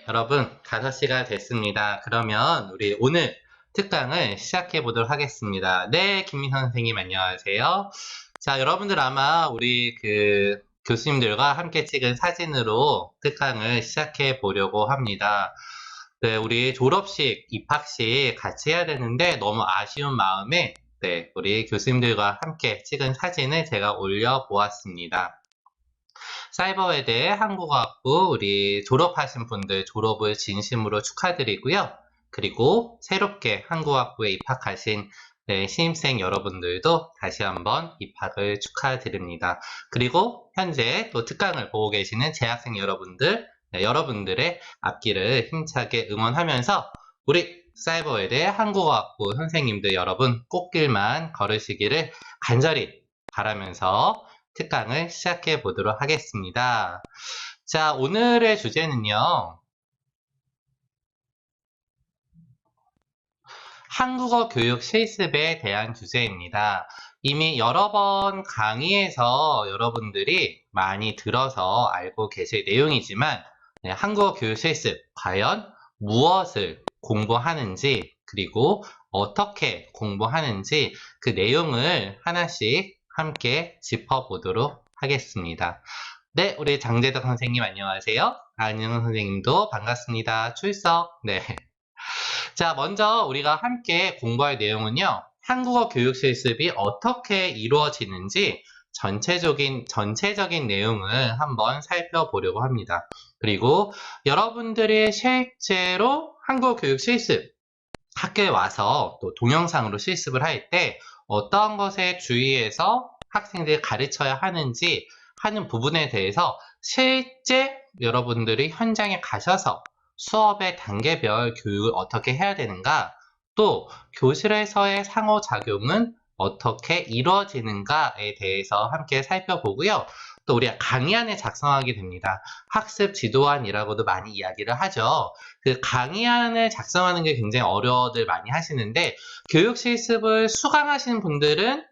여러분, 5시가 됐습니다. 그러면 우리 오늘 특강을 시작해 보도록 하겠습니다. 네, 김민선 선생님 안녕하세요. 자, 여러분들 아마 우리 교수님들과 함께 찍은 사진으로 특강을 시작해 보려고 합니다. 네, 우리 졸업식, 입학식 같이 해야 되는데 너무 아쉬운 마음에 네, 우리 교수님들과 함께 찍은 사진을 제가 올려 보았습니다. 사이버웨대 한국어학부 우리 졸업하신 분들 졸업을 진심으로 축하드리고요. 그리고 새롭게 한국어학부에 입학하신 네, 신입생 여러분들도 다시 한번 입학을 축하드립니다. 그리고 현재 또 특강을 보고 계시는 재학생 여러분들, 네, 여러분들의 앞길을 힘차게 응원하면서 우리 사이버웨대 한국어학부 선생님들 여러분 꽃길만 걸으시기를 간절히 바라면서 특강을 시작해 보도록 하겠습니다. 자, 오늘의 주제는요. 한국어 교육 실습에 대한 주제입니다. 이미 여러 번 강의에서 여러분들이 많이 들어서 알고 계실 내용이지만 네, 한국어 교육 실습 과연 무엇을 공부하는지 그리고 어떻게 공부하는지 그 내용을 하나씩 함께 짚어보도록 하겠습니다. 네, 우리 장재덕 선생님 안녕하세요. 안녕 선생님도 반갑습니다. 출석. 네. 자, 먼저 우리가 함께 공부할 내용은요. 한국어 교육 실습이 어떻게 이루어지는지 전체적인 내용을 한번 살펴보려고 합니다. 그리고 여러분들이 실제로 한국어 교육 실습 학교에 와서 또 동영상으로 실습을 할 때 어떠한 것에 주의해서 학생들이 가르쳐야 하는지 하는 부분에 대해서 실제 여러분들이 현장에 가셔서 수업의 단계별 교육을 어떻게 해야 되는가, 또 교실에서의 상호작용은 어떻게 이루어지는가에 대해서 함께 살펴보고요. 또 우리가 강의안을 작성하게 됩니다. 학습 지도안이라고도 많이 이야기를 하죠. 그 강의안을 작성하는 게 굉장히 어려워들 많이 하시는데 교육 실습을 수강하시는 분들은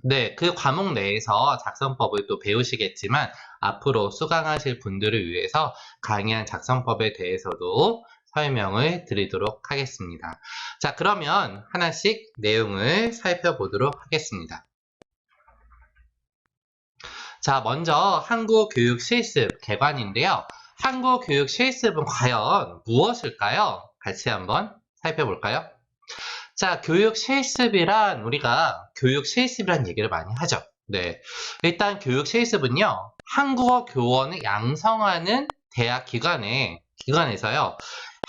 네, 그 과목 내에서 작성법을 또 배우시겠지만 앞으로 수강하실 분들을 위해서 강의안 작성법에 대해서도 설명을 드리도록 하겠습니다. 자, 그러면 하나씩 내용을 살펴보도록 하겠습니다. 자, 먼저 한국 교육 실습 개관인데요. 한국 교육 실습은 과연 무엇일까요? 같이 한번 살펴볼까요? 자, 교육 실습이란 우리가 교육 실습이란 얘기를 많이 하죠. 네. 일단 교육 실습은요. 한국어 교원을 양성하는 대학 기관에서요.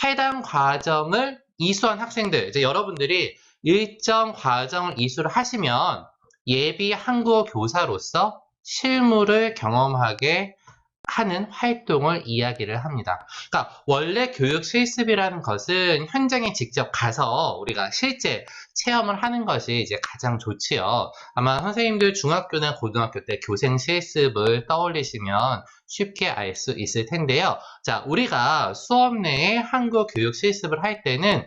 해당 과정을 이수한 학생들, 이제 여러분들이 일정 과정을 이수를 하시면 예비 한국어 교사로서 실무를 경험하게 하는 활동을 이야기를 합니다. 그러니까 원래 교육 실습이라는 것은 현장에 직접 가서 우리가 실제 체험을 하는 것이 이제 가장 좋지요. 아마 선생님들 중학교나 고등학교 때 교생 실습을 떠올리시면 쉽게 알 수 있을 텐데요. 자, 우리가 수업 내에 한국 교육 실습을 할 때는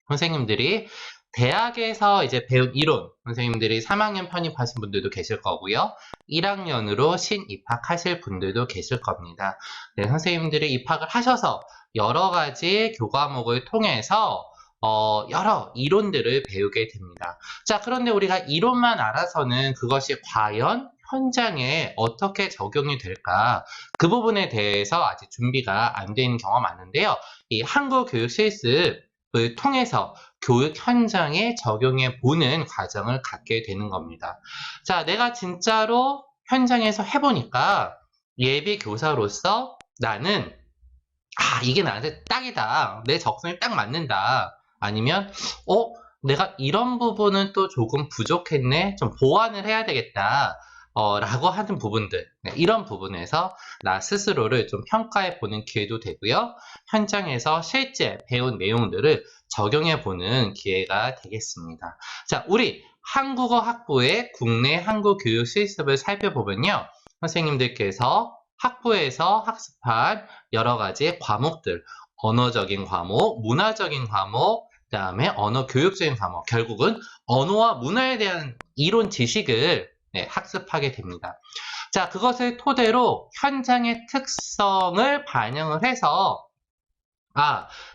선생님들이 대학에서 이제 배운 이론, 선생님들이 3학년 편입하신 분들도 계실 거고요. 1학년으로 신입학하실 분들도 계실 겁니다. 네, 선생님들이 입학을 하셔서 여러 가지 교과목을 통해서 여러 이론들을 배우게 됩니다. 자, 그런데 우리가 이론만 알아서는 그것이 과연 현장에 어떻게 적용이 될까? 그 부분에 대해서 아직 준비가 안 되는 경우가 많은데요. 이 한국 교육 실습을 통해서 교육 현장에 적용해 보는 과정을 갖게 되는 겁니다. 자, 내가 진짜로 현장에서 해보니까 예비 교사로서 나는 이게 나한테 딱이다. 내 적성에 딱 맞는다. 아니면 내가 이런 부분은 또 조금 부족했네. 좀 보완을 해야 되겠다. 라고 하는 부분들, 네, 이런 부분에서 나 스스로를 좀 평가해 보는 기회도 되고요. 현장에서 실제 배운 내용들을 적용해 보는 기회가 되겠습니다. 자, 우리 한국어 학부의 국내 한국 교육 실습을 살펴보면요. 선생님들께서 학부에서 학습한 여러 가지 과목들, 언어적인 과목, 문화적인 과목, 그 다음에 언어 교육적인 과목, 결국은 언어와 문화에 대한 이론 지식을 네, 학습하게 됩니다. 자, 그것을 토대로 현장의 특성을 반영을 해서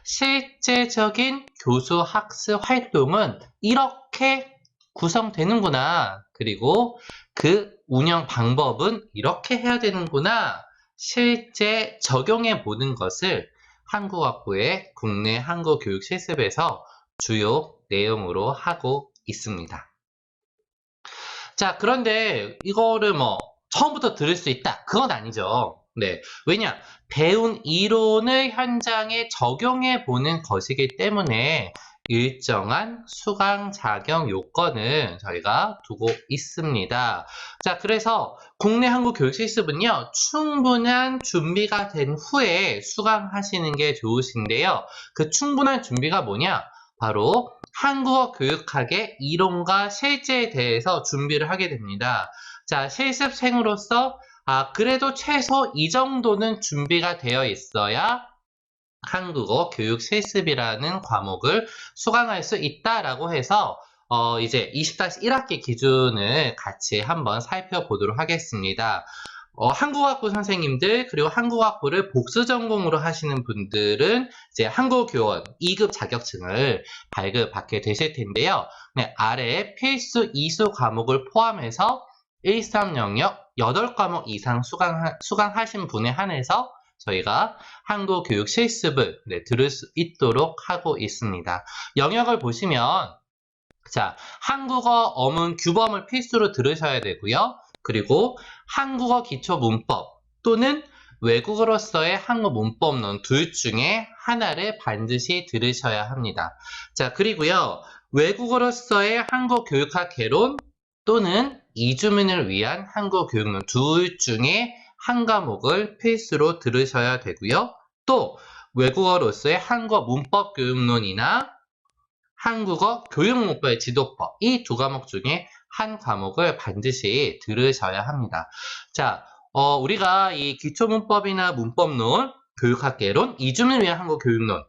실제적인 교수 학습 활동은 이렇게 구성되는구나. 그리고 그 운영 방법은 이렇게 해야 되는구나. 실제 적용해 보는 것을 한국학부의 국내 한국교육 실습에서 주요 내용으로 하고 있습니다. 자, 그런데 이거를 처음부터 들을 수 있다. 그건 아니죠. 네. 왜냐? 배운 이론을 현장에 적용해 보는 것이기 때문에 일정한 수강 자격 요건을 저희가 두고 있습니다. 자, 그래서 국내 한국 교육 실습은요, 충분한 준비가 된 후에 수강하시는 게 좋으신데요. 그 충분한 준비가 뭐냐? 바로 한국어 교육학의 이론과 실제에 대해서 준비를 하게 됩니다. 자, 실습생으로서 그래도 최소 이 정도는 준비가 되어 있어야 한국어 교육 실습이라는 과목을 수강할 수 있다라고 해서 이제 20-1학기 기준을 같이 한번 살펴보도록 하겠습니다. 한국학부 선생님들 그리고 한국학부를 복수 전공으로 하시는 분들은 이제 한국교원 2급 자격증을 발급받게 되실 텐데요. 네, 아래 필수 이수 과목을 포함해서 13영역 8과목 이상 수강하신 분에 한해서 저희가 한국교육 실습을 들을 수 있도록 하고 있습니다. 영역을 보시면 자, 한국어 어문 규범을 필수로 들으셔야 되고요. 그리고 한국어 기초 문법 또는 외국어로서의 한국 문법론 둘 중에 하나를 반드시 들으셔야 합니다. 자, 그리고요. 외국어로서의 한국 교육학 개론 또는 이주민을 위한 한국 교육론 둘 중에 한 과목을 필수로 들으셔야 되고요. 또 외국어로서의 한국어 문법 교육론이나 한국어 교육문법의 지도법 이 두 과목 중에 한 과목을 반드시 들으셔야 합니다. 자, 우리가 이 기초문법이나 문법론, 교육학개론, 이주민을 위한 한국 교육론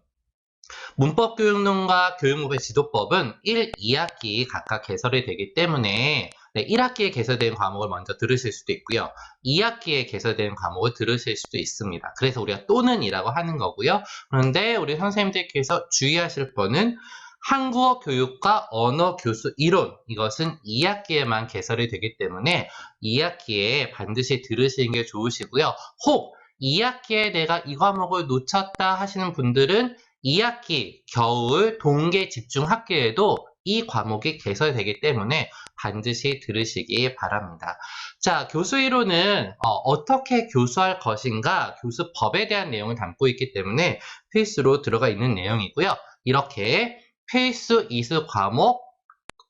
문법교육론과 교육문법의 지도법은 1, 2학기 각각 개설이 되기 때문에 1학기에 개설된 과목을 먼저 들으실 수도 있고요. 2학기에 개설된 과목을 들으실 수도 있습니다. 그래서 우리가 또는 이라고 하는 거고요. 그런데 우리 선생님들께서 주의하실 번은 한국어 교육과 언어 교수 이론 이것은 2학기에만 개설이 되기 때문에 2학기에 반드시 들으시는 게 좋으시고요. 혹 2학기에 내가 이 과목을 놓쳤다 하시는 분들은 2학기 겨울 동계 집중학기에도 이 과목이 개설되기 때문에 반드시 들으시기 바랍니다. 자, 교수 이론은 어떻게 교수할 것인가 교수법에 대한 내용을 담고 있기 때문에 필수로 들어가 있는 내용이고요. 이렇게 필수 이수 과목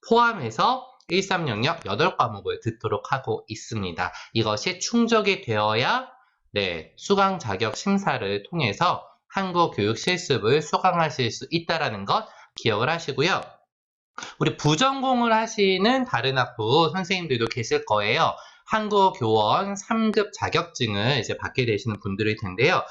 포함해서 13영역 8과목을 듣도록 하고 있습니다. 이것이 충족이 되어야 수강 자격 심사를 통해서 한국 교육 실습을 수강하실 수 있다는 것 기억을 하시고요. 우리 부전공을 하시는 다른 학부 선생님들도 계실 거예요. 한국어 교원 3급 자격증을 이제 받게 되시는 분들일 텐데요.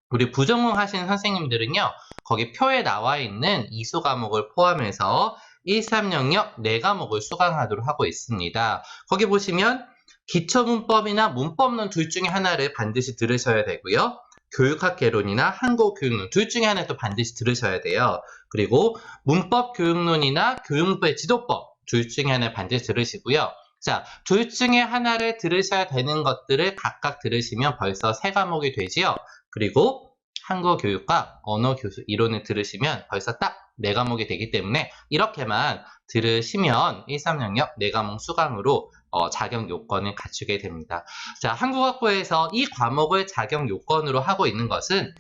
우리 부전공 하시는 선생님들은요. 거기 표에 나와 있는 이수 과목을 포함해서 13영역 4과목을 수강하도록 하고 있습니다. 거기 보시면 기초문법이나 문법론 둘 중에 하나를 반드시 들으셔야 되고요. 교육학 개론이나 한국어 교육론 둘 중에 하나도 반드시 들으셔야 돼요. 그리고 문법 교육론이나 교육문법의 지도법 둘 중에 하나를 반드시 들으시고요. 자, 둘 중에 하나를 들으셔야 되는 것들을 각각 들으시면 벌써 3과목이 되지요. 그리고 한국어 교육과 언어 교수 이론을 들으시면 벌써 딱 4과목이 되기 때문에 이렇게만 들으시면 13영역 4과목 수강으로 자격 요건을 갖추게 됩니다. 자, 한국학부에서 이 과목을 자격 요건으로 하고 있는 것은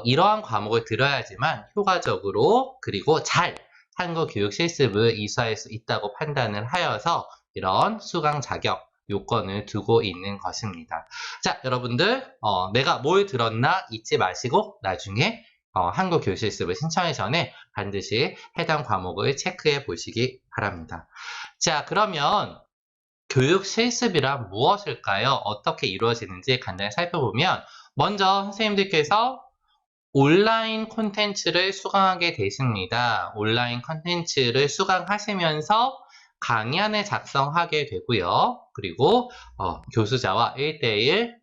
이러한 과목을 들어야지만 효과적으로 그리고 잘 한국 교육 실습을 이수할 수 있다고 판단을 하여서 이런 수강 자격 요건을 두고 있는 것입니다. 자, 여러분들 내가 뭘 들었나 잊지 마시고 나중에 한국 교육 실습을 신청하기 전에 반드시 해당 과목을 체크해 보시기 바랍니다. 자, 그러면 교육 실습이란 무엇일까요? 어떻게 이루어지는지 간단히 살펴보면 먼저 선생님들께서 온라인 콘텐츠를 수강하게 되십니다. 온라인 콘텐츠를 수강하시면서 강의안을 작성하게 되고요. 그리고 교수자와 1대1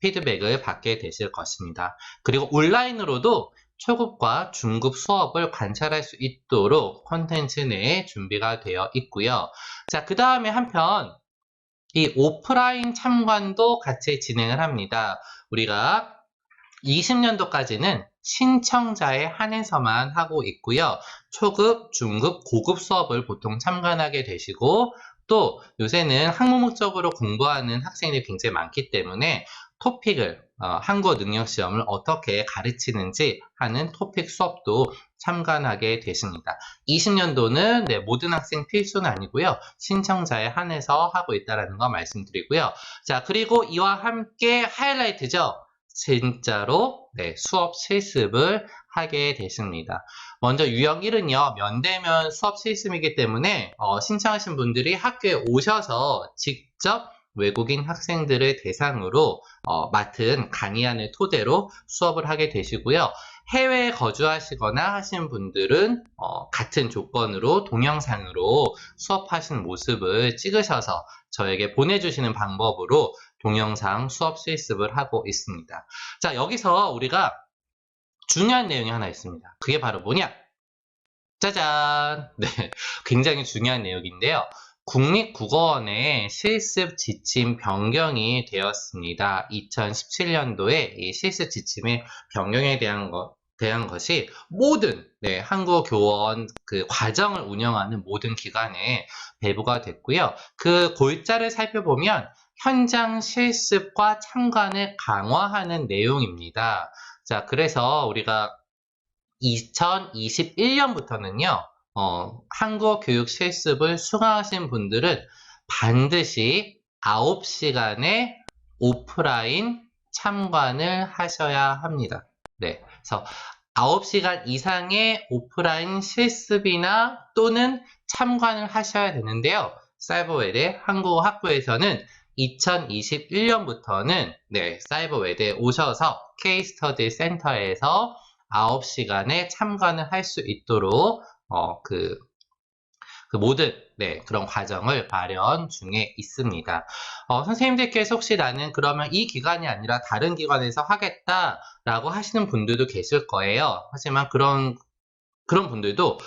피드백을 받게 되실 것입니다. 그리고 온라인으로도 초급과 중급 수업을 관찰할 수 있도록 콘텐츠 내에 준비가 되어 있고요. 자, 그 다음에 한편 이 오프라인 참관도 같이 진행을 합니다. 우리가 20년도까지는 신청자에 한해서만 하고 있고요. 초급, 중급, 고급 수업을 보통 참관하게 되시고 또 요새는 학문 목적으로 공부하는 학생들이 굉장히 많기 때문에 토픽을 한국어 능력 시험을 어떻게 가르치는지 하는 토픽 수업도 참관하게 되십니다. 20년도는 모든 학생 필수는 아니고요. 신청자에 한해서 하고 있다는 거 말씀드리고요. 자, 그리고 이와 함께 하이라이트죠. 진짜로 수업 실습을 하게 되십니다. 먼저 유형 1은요. 면대면 수업 실습이기 때문에 신청하신 분들이 학교에 오셔서 직접 외국인 학생들을 대상으로 맡은 강의안을 토대로 수업을 하게 되시고요. 해외에 거주하시거나 하신 분들은 같은 조건으로 동영상으로 수업하신 모습을 찍으셔서 저에게 보내주시는 방법으로 동영상 수업 실습을 하고 있습니다. 자, 여기서 우리가 중요한 내용이 하나 있습니다. 그게 바로 뭐냐? 짜잔! 네, 굉장히 중요한 내용인데요. 국립국어원의 실습 지침 변경이 되었습니다. 2017년도에 이 실습 지침의 변경에 대한 것이 모든 한국어 교원 그 과정을 운영하는 모든 기관에 배부가 됐고요. 그 골자를 살펴보면 현장 실습과 참관을 강화하는 내용입니다. 자, 그래서 우리가 2021년부터는요, 한국어 교육 실습을 수강하신 분들은 반드시 9시간의 오프라인 참관을 하셔야 합니다. 네, 그래서 9시간 이상의 오프라인 실습이나 또는 참관을 하셔야 되는데요. 사이버웨대 한국어 학부에서는 2021년부터는 사이버웨대에 오셔서 K-스터디 센터에서 9시간에 참관을 할 수 있도록 그 모든 그런 과정을 마련 중에 있습니다. 선생님들께서 혹시 나는 그러면 이 기관이 아니라 다른 기관에서 하겠다라고 하시는 분들도 계실 거예요. 하지만 그런 분들도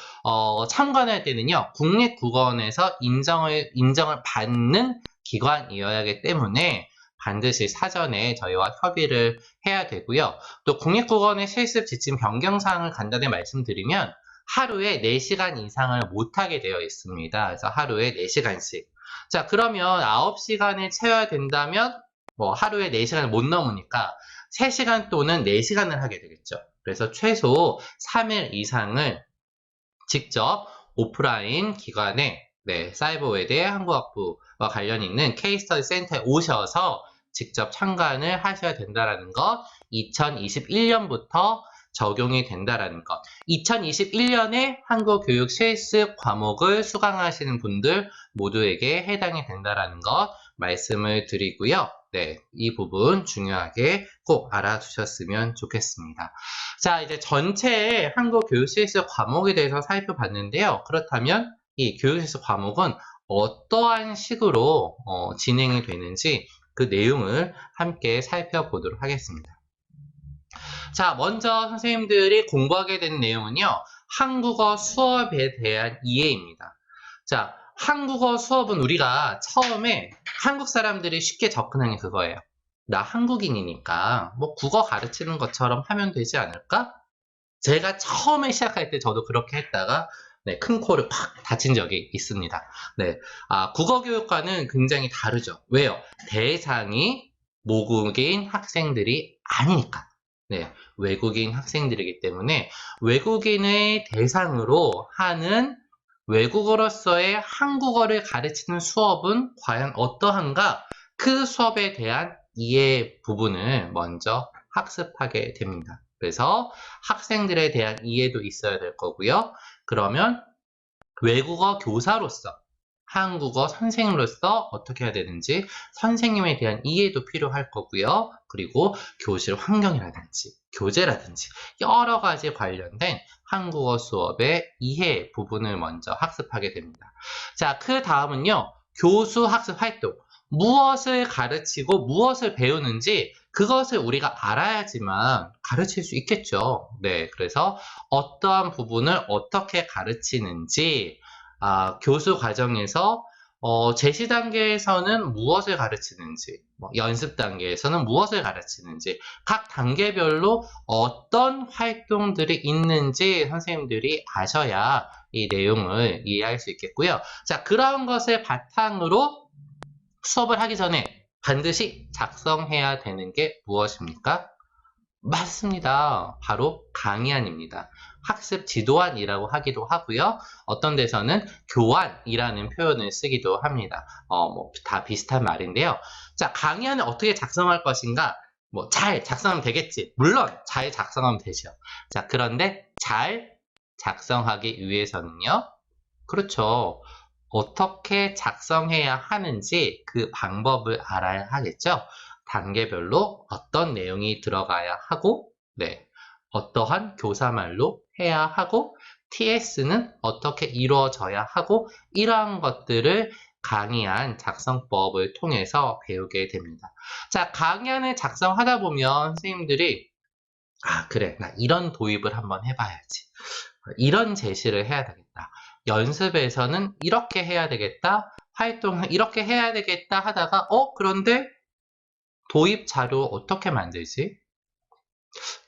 참관할 때는요, 국립국어원에서 인정을 받는 기관이어야 하기 때문에 반드시 사전에 저희와 협의를 해야 되고요. 또 국립국어원의 실습 지침 변경사항을 간단히 말씀드리면 하루에 4시간 이상을 못하게 되어 있습니다. 그래서 하루에 4시간씩. 자, 그러면 9시간을 채워야 된다면 하루에 4시간을 못 넘으니까 3시간 또는 4시간을 하게 되겠죠. 그래서 최소 3일 이상을 직접 오프라인 기관에 사이버웨대 한국학부와 관련 있는 K-스터디 센터에 오셔서 직접 참관을 하셔야 된다는 것, 2021년부터 적용이 된다는 것, 2021년에 한국어 교육 실습 과목을 수강하시는 분들 모두에게 해당이 된다는 것 말씀을 드리고요. 이 부분 중요하게 꼭 알아두셨으면 좋겠습니다. 자, 이제 전체 한국어 교육 실습 과목에 대해서 살펴봤는데요. 그렇다면 이 교육 실습 과목은 어떠한 식으로 진행이 되는지 그 내용을 함께 살펴보도록 하겠습니다. 자, 먼저 선생님들이 공부하게 되는 내용은요, 한국어 수업에 대한 이해입니다. 자, 한국어 수업은 우리가 처음에 한국 사람들이 쉽게 접근하는 게 그거예요. 나 한국인이니까 국어 가르치는 것처럼 하면 되지 않을까? 제가 처음에 시작할 때 저도 그렇게 했다가 큰 코를 팍 다친 적이 있습니다. 국어 교육과는 굉장히 다르죠. 왜요? 대상이 모국인 학생들이 아니니까. 외국인 학생들이기 때문에 외국인의 대상으로 하는 외국어로서의 한국어를 가르치는 수업은 과연 어떠한가? 그 수업에 대한 이해 부분을 먼저 학습하게 됩니다. 그래서 학생들에 대한 이해도 있어야 될 거고요. 그러면 외국어 교사로서 한국어 선생님으로서 어떻게 해야 되는지 선생님에 대한 이해도 필요할 거고요. 그리고 교실 환경이라든지 교재라든지 여러 가지 관련된 한국어 수업의 이해 부분을 먼저 학습하게 됩니다. 자, 그 다음은요. 교수 학습 활동. 무엇을 가르치고 무엇을 배우는지 그것을 우리가 알아야지만 가르칠 수 있겠죠. 네, 그래서 어떠한 부분을 어떻게 가르치는지, 교수 과정에서 제시 단계에서는 무엇을 가르치는지, 연습 단계에서는 무엇을 가르치는지, 각 단계별로 어떤 활동들이 있는지 선생님들이 아셔야 이 내용을 이해할 수 있겠고요. 자, 그런 것을 바탕으로 수업을 하기 전에 반드시 작성해야 되는 게 무엇입니까? 맞습니다. 바로 강의안입니다. 학습 지도안이라고 하기도 하고요. 어떤 데서는 교안이라는 표현을 쓰기도 합니다. 다 비슷한 말인데요. 자, 강의안을 어떻게 작성할 것인가? 잘 작성하면 되겠지. 물론 잘 작성하면 되죠. 자, 그런데 잘 작성하기 위해서는요. 그렇죠. 어떻게 작성해야 하는지 그 방법을 알아야 하겠죠. 단계별로 어떤 내용이 들어가야 하고, 네, 어떠한 교사말로 해야 하고, TS는 어떻게 이루어져야 하고, 이러한 것들을 강의안 작성법을 통해서 배우게 됩니다. 자, 강의안을 작성하다 보면 선생님들이 그래, 나 이런 도입을 한번 해봐야지. 이런 제시를 해야 되겠다. 연습에서는 이렇게 해야 되겠다. 활동을 이렇게 해야 되겠다 하다가 그런데 도입 자료 어떻게 만들지?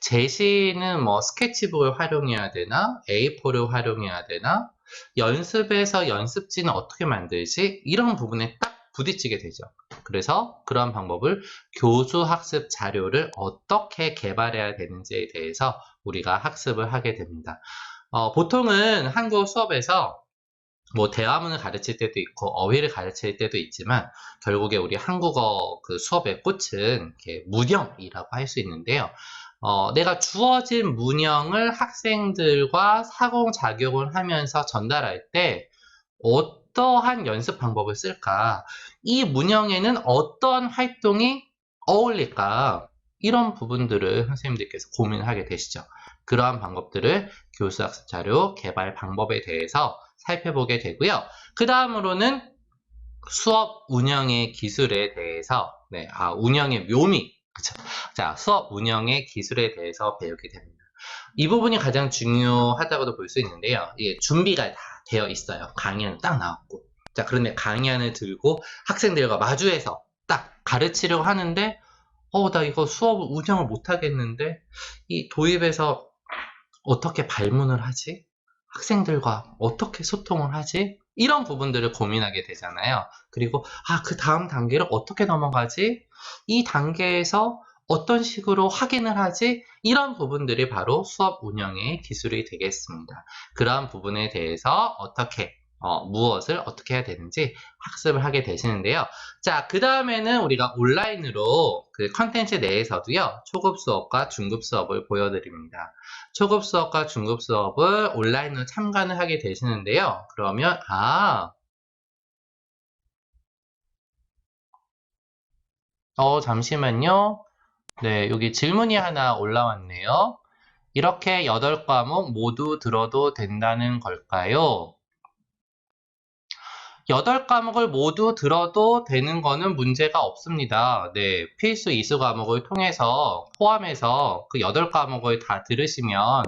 제시는 스케치북을 활용해야 되나? A4를 활용해야 되나? 연습에서 연습지는 어떻게 만들지? 이런 부분에 딱 부딪히게 되죠. 그래서 그런 방법을 교수 학습 자료를 어떻게 개발해야 되는지에 대해서 우리가 학습을 하게 됩니다. 보통은 한국 수업에서 대화문을 가르칠 때도 있고 어휘를 가르칠 때도 있지만 결국에 우리 한국어 그 수업의 꽃은 이렇게 문형이라고 할 수 있는데요. 내가 주어진 문형을 학생들과 사공작용을 하면서 전달할 때 어떠한 연습 방법을 쓸까? 이 문형에는 어떤 활동이 어울릴까? 이런 부분들을 선생님들께서 고민하게 되시죠. 그러한 방법들을 교수학습 자료 개발 방법에 대해서 살펴보게 되고요. 그 다음으로는 수업 운영의 기술에 대해서, 운영의 묘미, 그쵸? 자, 수업 운영의 기술에 대해서 배우게 됩니다. 이 부분이 가장 중요하다고도 볼 수 있는데요. 이게 준비가 다 되어 있어요. 강의안은 딱 나왔고. 자, 그런데 강의안을 들고 학생들과 마주해서 딱 가르치려고 하는데, 나 이거 수업 운영을 못 하겠는데, 이 도입에서 어떻게 발문을 하지? 학생들과 어떻게 소통을 하지? 이런 부분들을 고민하게 되잖아요. 그리고 그 다음 단계를 어떻게 넘어가지? 이 단계에서 어떤 식으로 확인을 하지? 이런 부분들이 바로 수업 운영의 기술이 되겠습니다. 그러한 부분에 대해서 무엇을 어떻게 해야 되는지 학습을 하게 되시는데요. 자, 그 다음에는 우리가 온라인으로 그 컨텐츠 내에서도요, 초급 수업과 중급 수업을 보여드립니다. 초급 수업과 중급 수업을 온라인으로 참관을 하게 되시는데요. 그러면, 잠시만요. 네, 여기 질문이 하나 올라왔네요. 이렇게 8과목 모두 들어도 된다는 걸까요? 8과목을 모두 들어도 되는 거는 문제가 없습니다. 네, 필수 이수 과목을 통해서 포함해서 그 8과목을 다 들으시면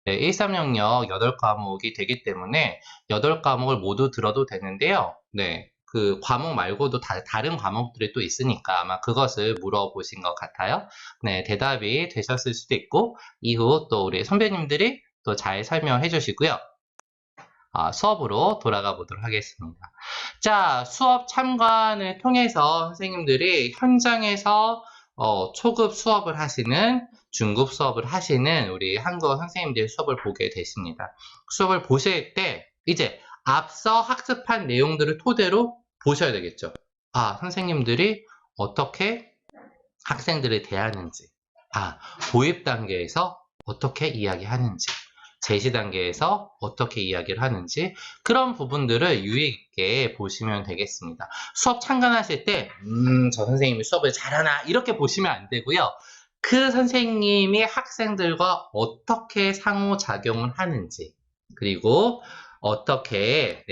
13영역 8과목이 되기 때문에 8과목을 모두 들어도 되는데요. 네, 그 과목 말고도 다른 과목들이 또 있으니까 아마 그것을 물어보신 것 같아요. 네, 대답이 되셨을 수도 있고 이후 또 우리 선배님들이 또 잘 설명해 주시고요. 수업으로 돌아가 보도록 하겠습니다. 자, 수업 참관을 통해서 선생님들이 현장에서 초급 수업을 하시는, 중급 수업을 하시는 우리 한국어 선생님들 수업을 보게 되십니다. 수업을 보실 때 이제 앞서 학습한 내용들을 토대로 보셔야 되겠죠. 선생님들이 어떻게 학생들을 대하는지, 도입 단계에서 어떻게 이야기하는지, 제시 단계에서 어떻게 이야기를 하는지 그런 부분들을 유의 있게 보시면 되겠습니다. 수업 참관하실 때 저 선생님이 수업을 잘하나 이렇게 보시면 안 되고요. 그 선생님이 학생들과 어떻게 상호작용을 하는지 그리고 어떻게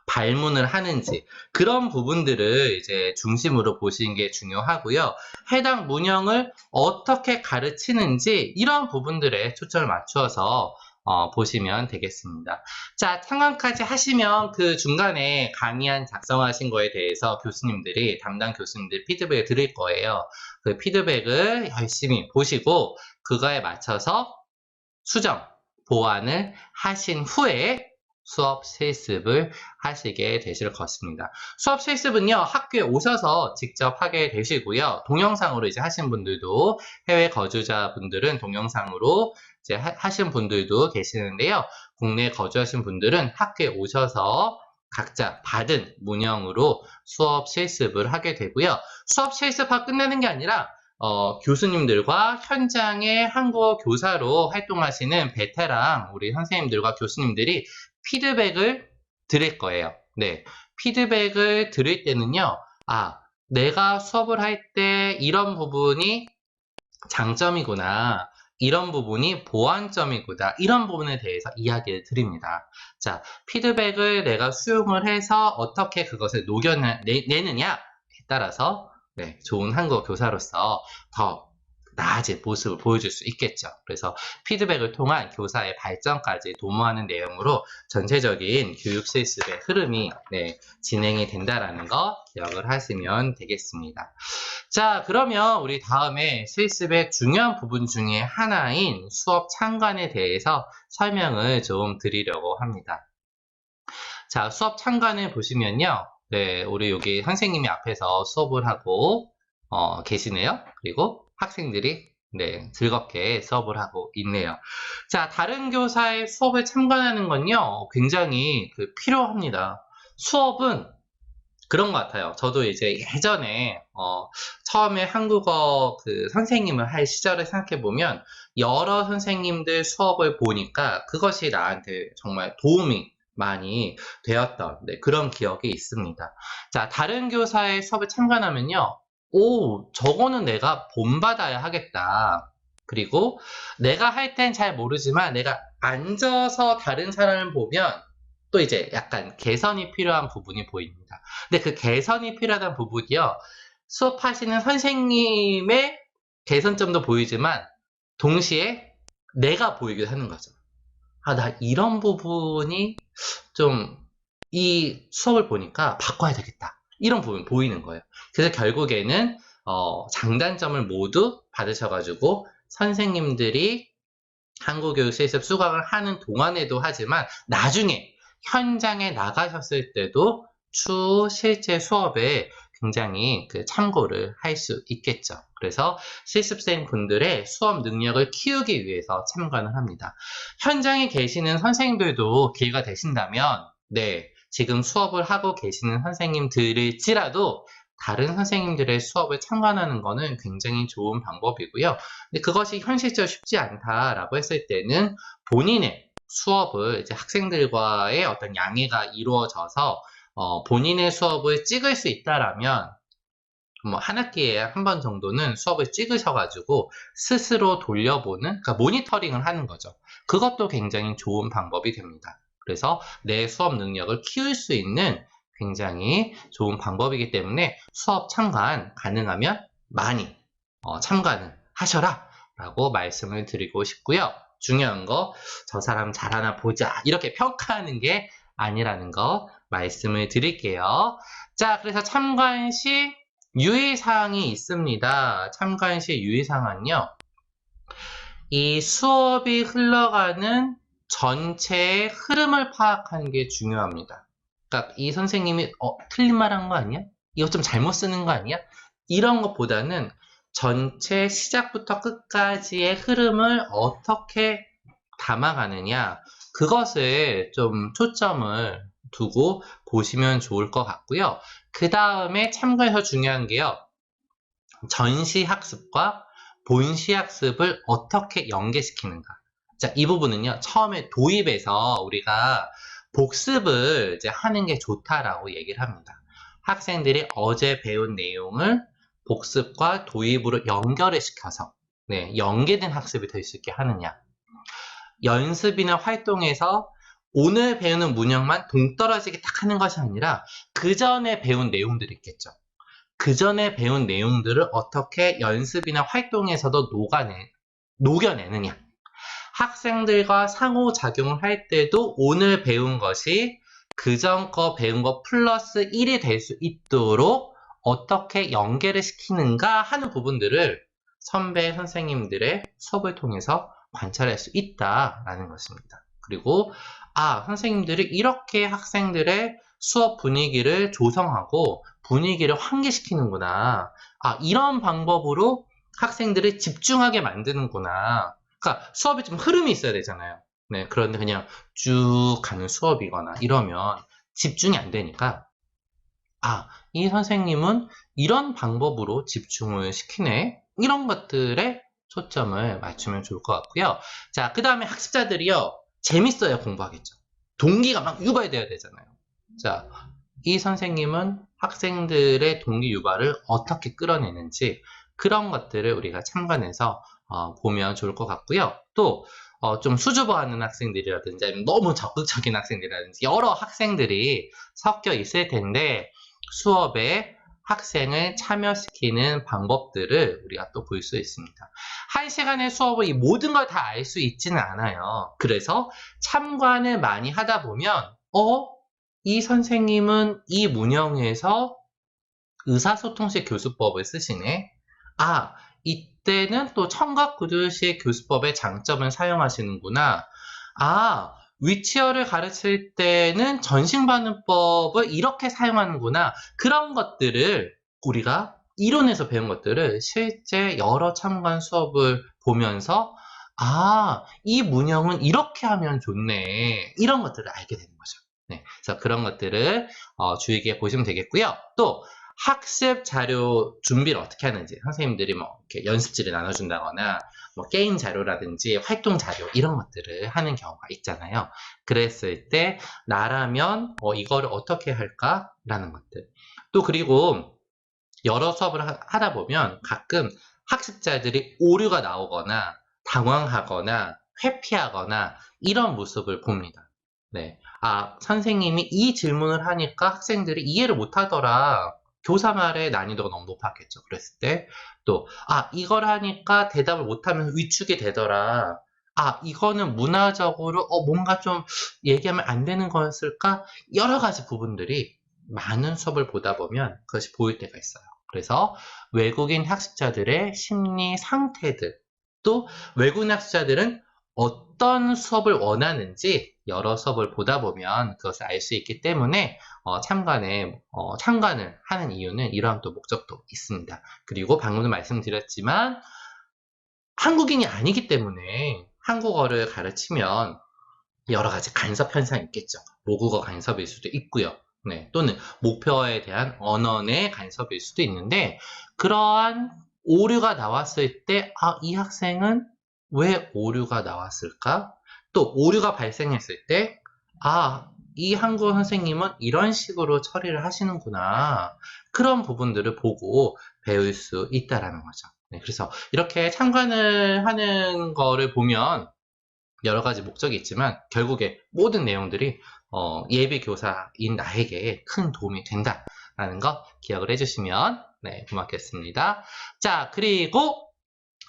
발문을 하는지 그런 부분들을 이제 중심으로 보시는 게 중요하고요. 해당 문형을 어떻게 가르치는지 이런 부분들에 초점을 맞추어서 보시면 되겠습니다. 자, 상황까지 하시면 그 중간에 강의안 작성하신 거에 대해서 교수님들이, 담당 교수님들 피드백을 드릴 거예요. 그 피드백을 열심히 보시고 그거에 맞춰서 수정, 보완을 하신 후에 수업 실습을 하시게 되실 것입니다. 수업 실습은요, 학교에 오셔서 직접 하게 되시고요. 동영상으로 이제 하신 분들도, 해외 거주자분들은 동영상으로 이제 하신 분들도 계시는데요. 국내에 거주하신 분들은 학교에 오셔서 각자 받은 문형으로 수업 실습을 하게 되고요. 수업 실습하고 끝내는 게 아니라 교수님들과 현장의 한국어 교사로 활동하시는 베테랑 우리 선생님들과 교수님들이 피드백을 드릴 거예요. 네, 피드백을 드릴 때는요, 내가 수업을 할 때 이런 부분이 장점이구나, 이런 부분이 보완점이구나, 이런 부분에 대해서 이야기를 드립니다. 자, 피드백을 내가 수용을 해서 어떻게 그것을 녹여내느냐에 따라서 네, 좋은 한국어 교사로서 더 나아진 모습을 보여줄 수 있겠죠. 그래서 피드백을 통한 교사의 발전까지 도모하는 내용으로 전체적인 교육 실습의 흐름이 진행이 된다라는 거 기억을 하시면 되겠습니다. 자, 그러면 우리 다음에 실습의 중요한 부분 중에 하나인 수업 참관에 대해서 설명을 좀 드리려고 합니다. 자, 수업 참관을 보시면요. 네, 우리 여기 선생님이 앞에서 수업을 하고 계시네요. 그리고 학생들이 즐겁게 수업을 하고 있네요. 자, 다른 교사의 수업을 참관하는 건요, 굉장히 필요합니다. 수업은 그런 것 같아요. 저도 이제 예전에 처음에 한국어 선생님을 할 시절을 생각해보면 여러 선생님들 수업을 보니까 그것이 나한테 정말 도움이 많이 되었던 그런 기억이 있습니다. 자, 다른 교사의 수업을 참관하면요. 저거는 내가 본받아야 하겠다. 그리고 내가 할 땐 잘 모르지만 내가 앉아서 다른 사람을 보면 또 이제 약간 개선이 필요한 부분이 보입니다. 근데 그 개선이 필요한 부분이요. 수업하시는 선생님의 개선점도 보이지만 동시에 내가 보이기도 하는 거죠. 나 이런 부분이 좀 이 수업을 보니까 바꿔야 되겠다. 이런 부분 보이는 거예요. 그래서 결국에는 장단점을 모두 받으셔가지고 선생님들이 한국교육 실습 수강을 하는 동안에도 하지만 나중에 현장에 나가셨을 때도 추후 실제 수업에 굉장히 참고를 할 수 있겠죠. 그래서 실습생 분들의 수업 능력을 키우기 위해서 참관을 합니다. 현장에 계시는 선생님들도 기회가 되신다면 지금 수업을 하고 계시는 선생님들일지라도 다른 선생님들의 수업을 참관하는 것은 굉장히 좋은 방법이고요. 근데 그것이 현실적으로 쉽지 않다라고 했을 때는 본인의 수업을 이제 학생들과의 어떤 양해가 이루어져서 본인의 수업을 찍을 수 있다라면 뭐 한 학기에 한 번 정도는 수업을 찍으셔가지고 스스로 돌려보는, 그러니까 모니터링을 하는 거죠. 그것도 굉장히 좋은 방법이 됩니다. 그래서 내 수업 능력을 키울 수 있는 굉장히 좋은 방법이기 때문에 수업 참관 가능하면 많이 참관을 하셔라 라고 말씀을 드리고 싶고요. 중요한 거, 저 사람 잘하나 보자 이렇게 평가하는 게 아니라는 거 말씀을 드릴게요. 자, 그래서 참관 시 유의사항이 있습니다. 참관 시 유의사항은요, 이 수업이 흘러가는 전체의 흐름을 파악하는 게 중요합니다. 그러니까 이 선생님이 틀린 말 한 거 아니야? 이거 좀 잘못 쓰는 거 아니야? 이런 것보다는 전체 시작부터 끝까지의 흐름을 어떻게 담아가느냐, 그것을 좀 초점을 두고 보시면 좋을 것 같고요. 그 다음에 참고해서 중요한 게요, 전시 학습과 본시 학습을 어떻게 연계시키는가. 자, 이 부분은요, 처음에 도입에서 우리가 복습을 이제 하는 게 좋다라고 얘기를 합니다. 학생들이 어제 배운 내용을 복습과 도입으로 연결을 시켜서 연계된 학습이 될 수 있게 하느냐. 연습이나 활동에서 오늘 배우는 문형만 동떨어지게 딱 하는 것이 아니라 그 전에 배운 내용들이 있겠죠. 그 전에 배운 내용들을 어떻게 연습이나 활동에서도 녹여내느냐. 학생들과 상호작용을 할 때도 오늘 배운 것이 그전 거 배운 거 플러스 1이 될 수 있도록 어떻게 연계를 시키는가 하는 부분들을 선배 선생님들의 수업을 통해서 관찰할 수 있다라는 것입니다. 그리고 선생님들이 이렇게 학생들의 수업 분위기를 조성하고 분위기를 환기시키는구나. 이런 방법으로 학생들을 집중하게 만드는구나. 그러니까 수업에 좀 흐름이 있어야 되잖아요. 네, 그런데 그냥 쭉 가는 수업이거나 이러면 집중이 안 되니까 이 선생님은 이런 방법으로 집중을 시키네. 이런 것들에 초점을 맞추면 좋을 것 같고요. 자, 그 다음에 학습자들이요. 재밌어야 공부하겠죠. 동기가 막 유발돼야 되잖아요. 자, 이 선생님은 학생들의 동기 유발을 어떻게 끌어내는지 그런 것들을 우리가 참관해서 보면 좋을 것 같고요. 또 좀 수줍어하는 학생들이라든지 아니면 너무 적극적인 학생들이라든지 여러 학생들이 섞여 있을 텐데 수업에 학생을 참여시키는 방법들을 우리가 또 볼 수 있습니다. 한 시간의 수업을 이 모든 걸 다 알 수 있지는 않아요. 그래서 참관을 많이 하다 보면 이 선생님은 이 문형에서 의사소통식 교수법을 쓰시네. 이때는 또 청각구두식 교수법의 장점을 사용하시는구나. 위치어를 가르칠 때는 전신반응법을 이렇게 사용하는구나. 그런 것들을 우리가 이론에서 배운 것들을 실제 여러 참관 수업을 보면서 이 문형은 이렇게 하면 좋네. 이런 것들을 알게 되는 거죠. 네, 그래서 그런 것들을 주의 깊게 보시면 되겠고요. 또 학습 자료 준비를 어떻게 하는지 선생님들이 뭐 이렇게 연습지를 나눠준다거나 뭐 게임 자료라든지 활동 자료 이런 것들을 하는 경우가 있잖아요. 그랬을 때 나라면 이거를 어떻게 할까라는 것들. 또 그리고 여러 수업을 하다 보면 가끔 학습자들이 오류가 나오거나 당황하거나 회피하거나 이런 모습을 봅니다. 네. 선생님이 이 질문을 하니까 학생들이 이해를 못하더라. 교사 말의 난이도가 너무 높았겠죠. 그랬을 때 또 이걸 하니까 대답을 못하면 위축이 되더라. 이거는 문화적으로 뭔가 좀 얘기하면 안 되는 거였을까? 여러 가지 부분들이 많은 수업을 보다 보면 그것이 보일 때가 있어요. 그래서 외국인 학습자들의 심리 상태들, 또 외국인 학습자들은 어떤 수업을 원하는지 여러 수업을 보다 보면 그것을 알 수 있기 때문에 참관을 하는 이유는 이러한 또 목적도 있습니다. 그리고 방금도 말씀드렸지만 한국인이 아니기 때문에 한국어를 가르치면 여러 가지 간섭 현상이 있겠죠. 모국어 간섭일 수도 있고요. 네, 또는 목표에 대한 언어의 간섭일 수도 있는데 그러한 오류가 나왔을 때 이 학생은 왜 오류가 나왔을까? 또 오류가 발생했을 때 이 한국어 선생님은 이런 식으로 처리를 하시는구나. 그런 부분들을 보고 배울 수 있다라는 거죠. 네, 그래서 이렇게 참관을 하는 거를 보면 여러 가지 목적이 있지만 결국에 모든 내용들이 예비 교사인 나에게 큰 도움이 된다라는 거 기억을 해주시면 고맙겠습니다. 자, 그리고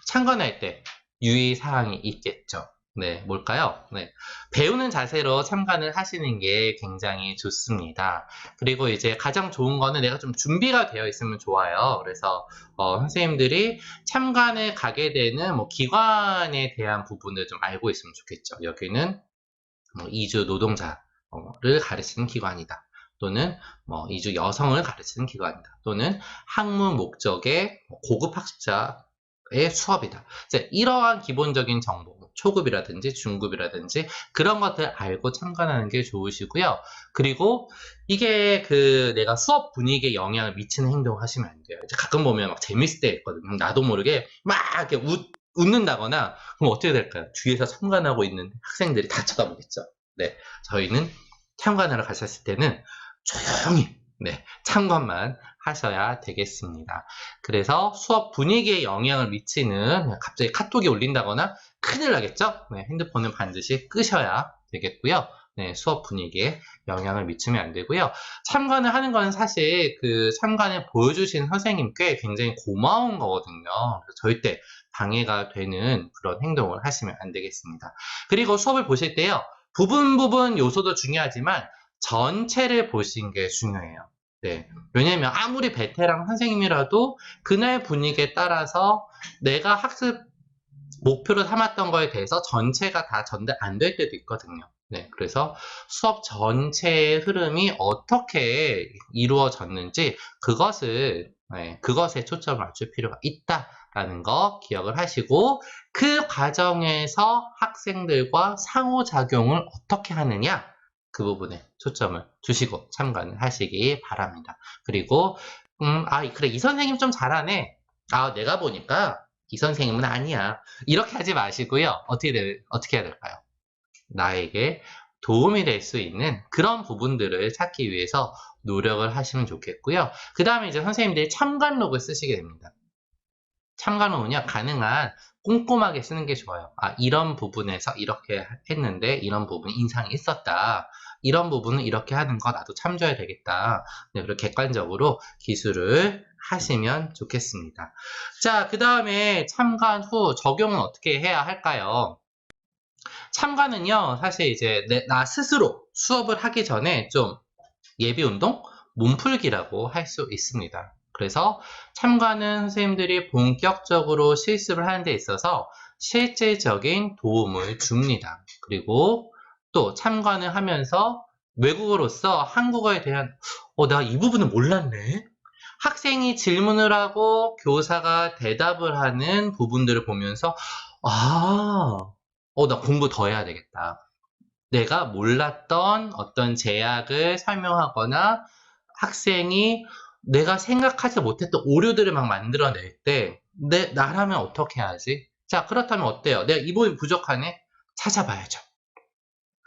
참관할 때 유의사항이 있겠죠. 네, 뭘까요? 네, 배우는 자세로 참관을 하시는 게 굉장히 좋습니다. 그리고 이제 가장 좋은 거는 내가 좀 준비가 되어 있으면 좋아요. 그래서 선생님들이 참관을 가게 되는 기관에 대한 부분을 좀 알고 있으면 좋겠죠. 여기는 이주 노동자를 가르치는 기관이다. 또는 이주 여성을 가르치는 기관이다. 또는 학문 목적의 고급 학습자의 수업이다. 이러한 기본적인 정보, 초급이라든지 중급이라든지 그런 것들 알고 참관하는 게 좋으시고요. 그리고 이게 내가 수업 분위기에 영향을 미치는 행동을 하시면 안 돼요. 가끔 보면 막 재밌을 때 있거든요. 나도 모르게 막 이렇게 웃는다거나 그럼 어떻게 될까요? 뒤에서 참관하고 있는 학생들이 다 쳐다보겠죠. 네, 저희는 참관하러 가셨을 때는 조용히 참관만 하셔야 되겠습니다. 그래서 수업 분위기에 영향을 미치는 갑자기 카톡이 울린다거나 큰일 나겠죠? 핸드폰은 반드시 끄셔야 되겠고요. 네, 수업 분위기에 영향을 미치면 안 되고요. 참관을 하는 건 사실 그 참관을 보여주신 선생님께 굉장히 고마운 거거든요. 그래서 절대 방해가 되는 그런 행동을 하시면 안 되겠습니다. 그리고 수업을 보실 때요. 부분 요소도 중요하지만 전체를 보시는 게 중요해요. 네. 왜냐면 아무리 베테랑 선생님이라도 그날 분위기에 따라서 내가 학습 목표로 삼았던 거에 대해서 전체가 다 전달 안 될 때도 있거든요. 네, 그래서 수업 전체의 흐름이 어떻게 이루어졌는지 그것에 초점을 맞출 필요가 있다라는 거 기억을 하시고 그 과정에서 학생들과 상호작용을 어떻게 하느냐 그 부분에 초점을 두시고 참관을 하시기 바랍니다. 그리고 그래 이 선생님 좀 잘하네. 내가 보니까 이 선생님은 아니야. 이렇게 하지 마시고요. 어떻게 해야 될까요? 나에게 도움이 될 수 있는 그런 부분들을 찾기 위해서 노력을 하시면 좋겠고요. 그 다음에 이제 선생님들이 참관록을 쓰시게 됩니다. 참관록은요, 가능한 꼼꼼하게 쓰는 게 좋아요. 이런 부분에서 이렇게 했는데 이런 부분이 인상이 있었다. 이런 부분은 이렇게 하는 거 나도 참조해야 되겠다. 네, 그리고 객관적으로 기술을 하시면 좋겠습니다. 자, 그 다음에 참관 후 적용은 어떻게 해야 할까요? 참관은요, 사실 이제 나 스스로 수업을 하기 전에 좀 예비 운동, 몸풀기라고 할 수 있습니다. 그래서 참관은 선생님들이 본격적으로 실습을 하는 데 있어서 실질적인 도움을 줍니다. 그리고 또 참관을 하면서 외국어로서 한국어에 대한 나 이 부분은 몰랐네. 학생이 질문을 하고 교사가 대답을 하는 부분들을 보면서 나 공부 더 해야 되겠다. 내가 몰랐던 어떤 제약을 설명하거나 학생이 내가 생각하지 못했던 오류들을 막 만들어낼 때 나라면 어떻게 하지? 자, 그렇다면 어때요? 내가 이 부분이 부족하네? 찾아봐야죠.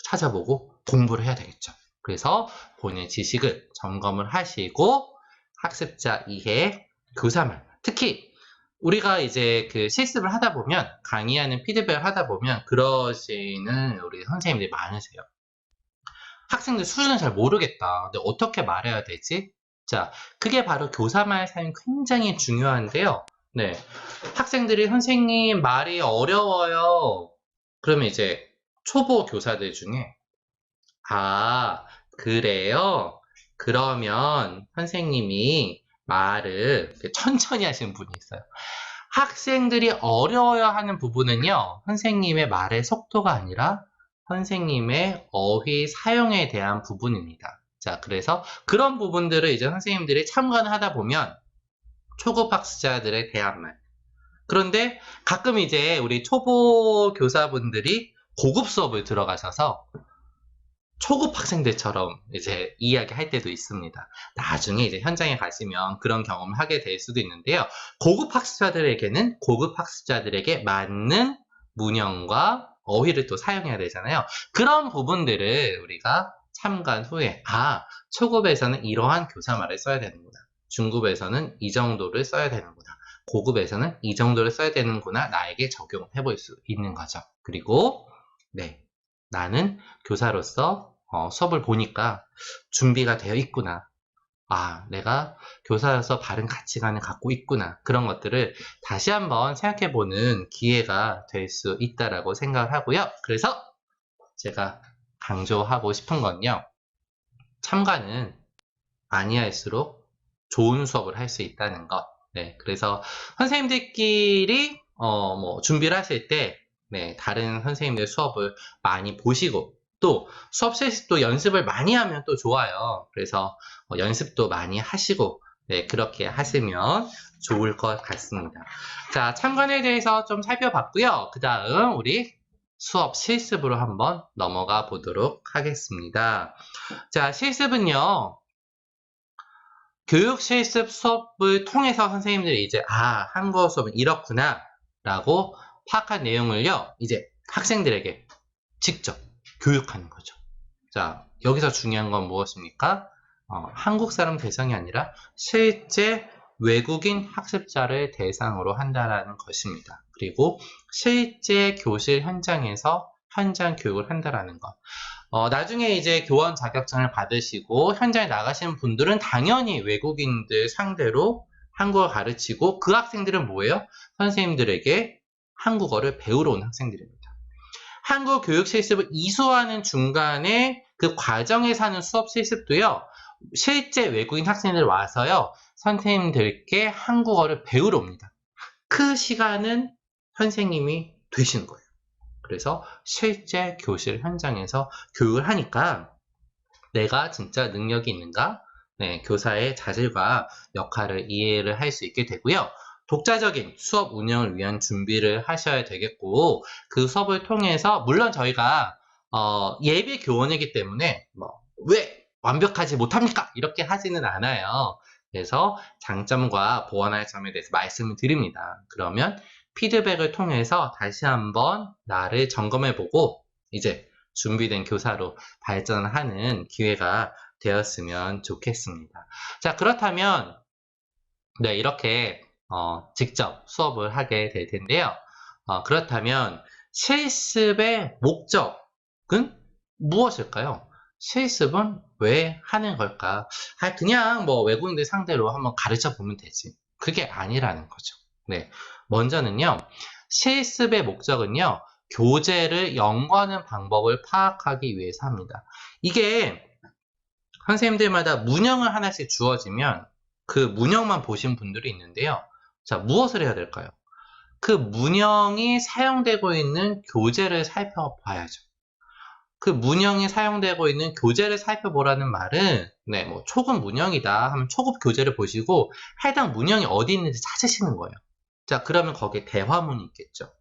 찾아보고 공부를 해야 되겠죠. 그래서 본인의 지식을 점검을 하시고 학습자 이해, 교사말, 특히 우리가 이제 그 실습을 하다 보면 강의하는 피드백을 하다 보면 그러시는 우리 선생님들이 많으세요. 학생들 수준을 잘 모르겠다. 근데 어떻게 말해야 되지? 자, 그게 바로 교사말 사용이 굉장히 중요한데요. 네. 학생들이 선생님 말이 어려워요. 그러면 이제 초보 교사들 중에 그래요? 그러면 선생님이 말을 천천히 하시는 분이 있어요. 학생들이 어려워야 하는 부분은요, 선생님의 말의 속도가 아니라 선생님의 어휘 사용에 대한 부분입니다. 자, 그래서 그런 부분들을 이제 선생님들이 참관을 하다 보면 초급 학습자들에 대한 말. 그런데 가끔 이제 우리 초보 교사분들이 고급 수업을 들어가셔서 초급 학생들처럼 이제 이야기할 때도 있습니다. 나중에 이제 현장에 가시면 그런 경험을 하게 될 수도 있는데요. 고급 학습자들에게는 고급 학습자들에게 맞는 문형과 어휘를 또 사용해야 되잖아요. 그런 부분들을 우리가 참관 후에 초급에서는 이러한 교사말을 써야 되는구나. 중급에서는 이 정도를 써야 되는구나. 고급에서는 이 정도를 써야 되는구나. 나에게 적용해 볼 수 있는 거죠. 그리고 나는 교사로서 수업을 보니까 준비가 되어 있구나. 내가 교사로서 바른 가치관을 갖고 있구나. 그런 것들을 다시 한번 생각해보는 기회가 될 수 있다라고 생각을 하고요. 그래서 제가 강조하고 싶은 건요. 참관은 아니할수록 좋은 수업을 할 수 있다는 것. 네, 그래서 선생님들끼리 준비를 하실 때 다른 선생님들 수업을 많이 보시고 또 수업 실습도 연습을 많이 하면 또 좋아요. 그래서 연습도 많이 하시고 그렇게 하시면 좋을 것 같습니다. 자, 참관에 대해서 좀 살펴봤고요. 그 다음 우리 수업 실습으로 한번 넘어가 보도록 하겠습니다. 자, 실습은요. 교육 실습 수업을 통해서 선생님들이 이제 한국어 수업은 이렇구나 라고 파악한 내용을요 이제 학생들에게 직접 교육하는 거죠. 자, 여기서 중요한 건 무엇입니까? 한국 사람 대상이 아니라 실제 외국인 학습자를 대상으로 한다라는 것입니다. 그리고 실제 교실 현장에서 현장 교육을 한다라는 것. 나중에 이제 교원 자격증을 받으시고 현장에 나가시는 분들은 당연히 외국인들 상대로 한국어를 가르치고 그 학생들은 뭐예요? 선생님들에게 한국어를 배우러 온 학생들입니다. 한국 교육 실습을 이수하는 중간에 그 과정에서 하는 수업 실습도요. 실제 외국인 학생들 와서요. 선생님들께 한국어를 배우러 옵니다. 그 시간은 선생님이 되시는 거예요. 그래서 실제 교실 현장에서 교육을 하니까 내가 진짜 능력이 있는가? 네, 교사의 자질과 역할을 이해를 할 수 있게 되고요. 독자적인 수업 운영을 위한 준비를 하셔야 되겠고 그 수업을 통해서 물론 저희가 예비 교원이기 때문에 왜 완벽하지 못합니까? 이렇게 하지는 않아요. 그래서 장점과 보완할 점에 대해서 말씀을 드립니다. 그러면 피드백을 통해서 다시 한번 나를 점검해보고 이제 준비된 교사로 발전하는 기회가 되었으면 좋겠습니다. 자, 그렇다면 네, 이렇게 직접 수업을 하게 될 텐데요. 그렇다면 실습의 목적은 무엇일까요? 실습은 왜 하는 걸까? 그냥 뭐 외국인들 상대로 한번 가르쳐 보면 되지. 그게 아니라는 거죠. 네, 먼저는요. 실습의 목적은요. 교재를 연구하는 방법을 파악하기 위해서 합니다. 이게 선생님들마다 문형을 하나씩 주어지면 그 문형만 보신 분들이 있는데요. 자, 무엇을 해야 될까요? 그 문형이 사용되고 있는 교재를 살펴봐야죠. 그 문형이 사용되고 있는 교재를 살펴보라는 말은 네, 뭐 초급 문형이다 하면 초급 교재를 보시고 해당 문형이 어디 있는지 찾으시는 거예요. 자, 그러면 거기에 대화문이 있겠죠.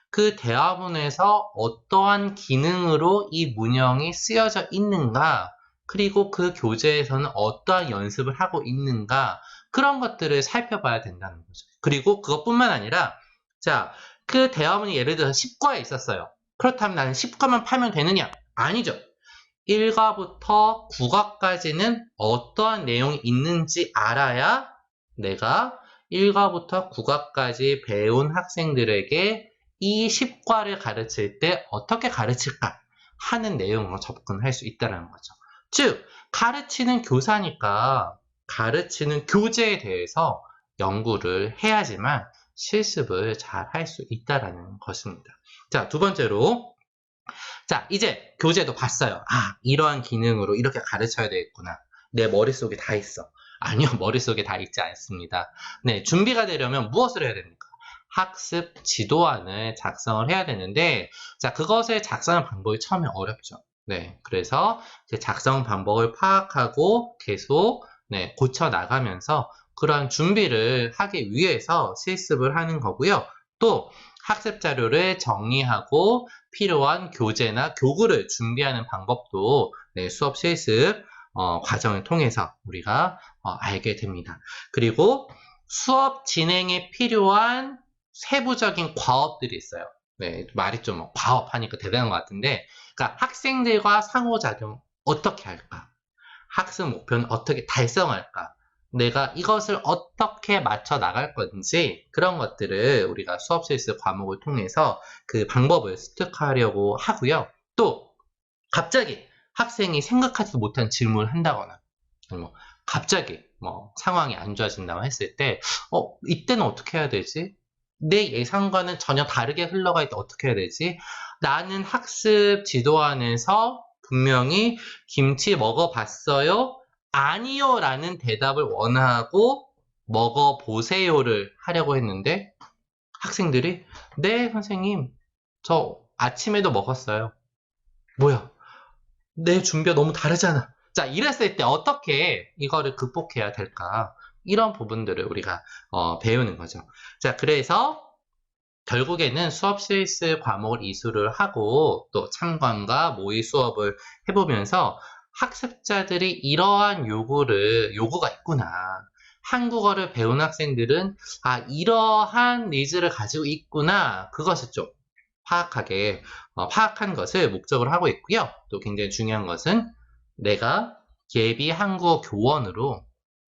그 대화문에서 어떠한 기능으로 이 문형이 쓰여져 있는가, 그리고 그 교재에서는 어떠한 연습을 하고 있는가, 그런 것들을 살펴봐야 된다는 거죠. 그리고 그것뿐만 아니라, 자, 그 대화문이 예를 들어서 10과에 있었어요. 그렇다면 나는 10과만 파면 되느냐? 아니죠. 1과부터 9과까지는 어떠한 내용이 있는지 알아야 내가 1과부터 9과까지 배운 학생들에게 이 10과를 가르칠 때 어떻게 가르칠까 하는 내용으로 접근할 수 있다는 거죠. 즉, 가르치는 교사니까 가르치는 교재에 대해서 연구를 해야지만 실습을 잘 할 수 있다는 것입니다. 자, 두 번째로 자, 이제 교재도 봤어요. 이러한 기능으로 이렇게 가르쳐야 되겠구나. 내 머릿속에 다 있어. 아니요, 머릿속에 다 있지 않습니다. 네, 준비가 되려면 무엇을 해야 됩니까? 학습 지도안을 작성을 해야 되는데, 자, 그것을 작성하는 방법이 처음에 어렵죠. 네, 그래서 작성 방법을 파악하고 계속 고쳐 나가면서 그러한 준비를 하기 위해서 실습을 하는 거고요. 또 학습 자료를 정리하고 필요한 교재나 교구를 준비하는 방법도 수업 실습 과정을 통해서 우리가 알게 됩니다. 그리고 수업 진행에 필요한 세부적인 과업들이 있어요. 네, 말이 좀 과업 하니까 대단한 것 같은데, 그러니까 학생들과 상호작용 어떻게 할까? 학습 목표는 어떻게 달성할까? 내가 이것을 어떻게 맞춰 나갈 건지 그런 것들을 우리가 수업 실습 과목을 통해서 그 방법을 습득하려고 하고요. 또 갑자기 학생이 생각하지도 못한 질문을 한다거나 아니면 갑자기 상황이 안 좋아진다고 했을 때 이때는 어떻게 해야 되지? 내 예상과는 전혀 다르게 흘러갈 때 어떻게 해야 되지? 나는 학습 지도안에서 분명히 김치 먹어봤어요? 아니요 라는 대답을 원하고 먹어보세요를 하려고 했는데 학생들이 네 선생님 저 아침에도 먹었어요. 뭐야? 내 준비가 너무 다르잖아. 자, 이랬을 때 어떻게 이거를 극복해야 될까? 이런 부분들을 우리가 배우는 거죠. 자, 그래서 결국에는 수업 실습 과목을 이수를 하고 또 참관과 모의 수업을 해보면서 학습자들이 이러한 요구가 있구나. 한국어를 배운 학생들은 이러한 니즈를 가지고 있구나. 그것을 좀 파악한 것을 목적으로 하고 있고요. 또 굉장히 중요한 것은 내가 예비 한국어 교원으로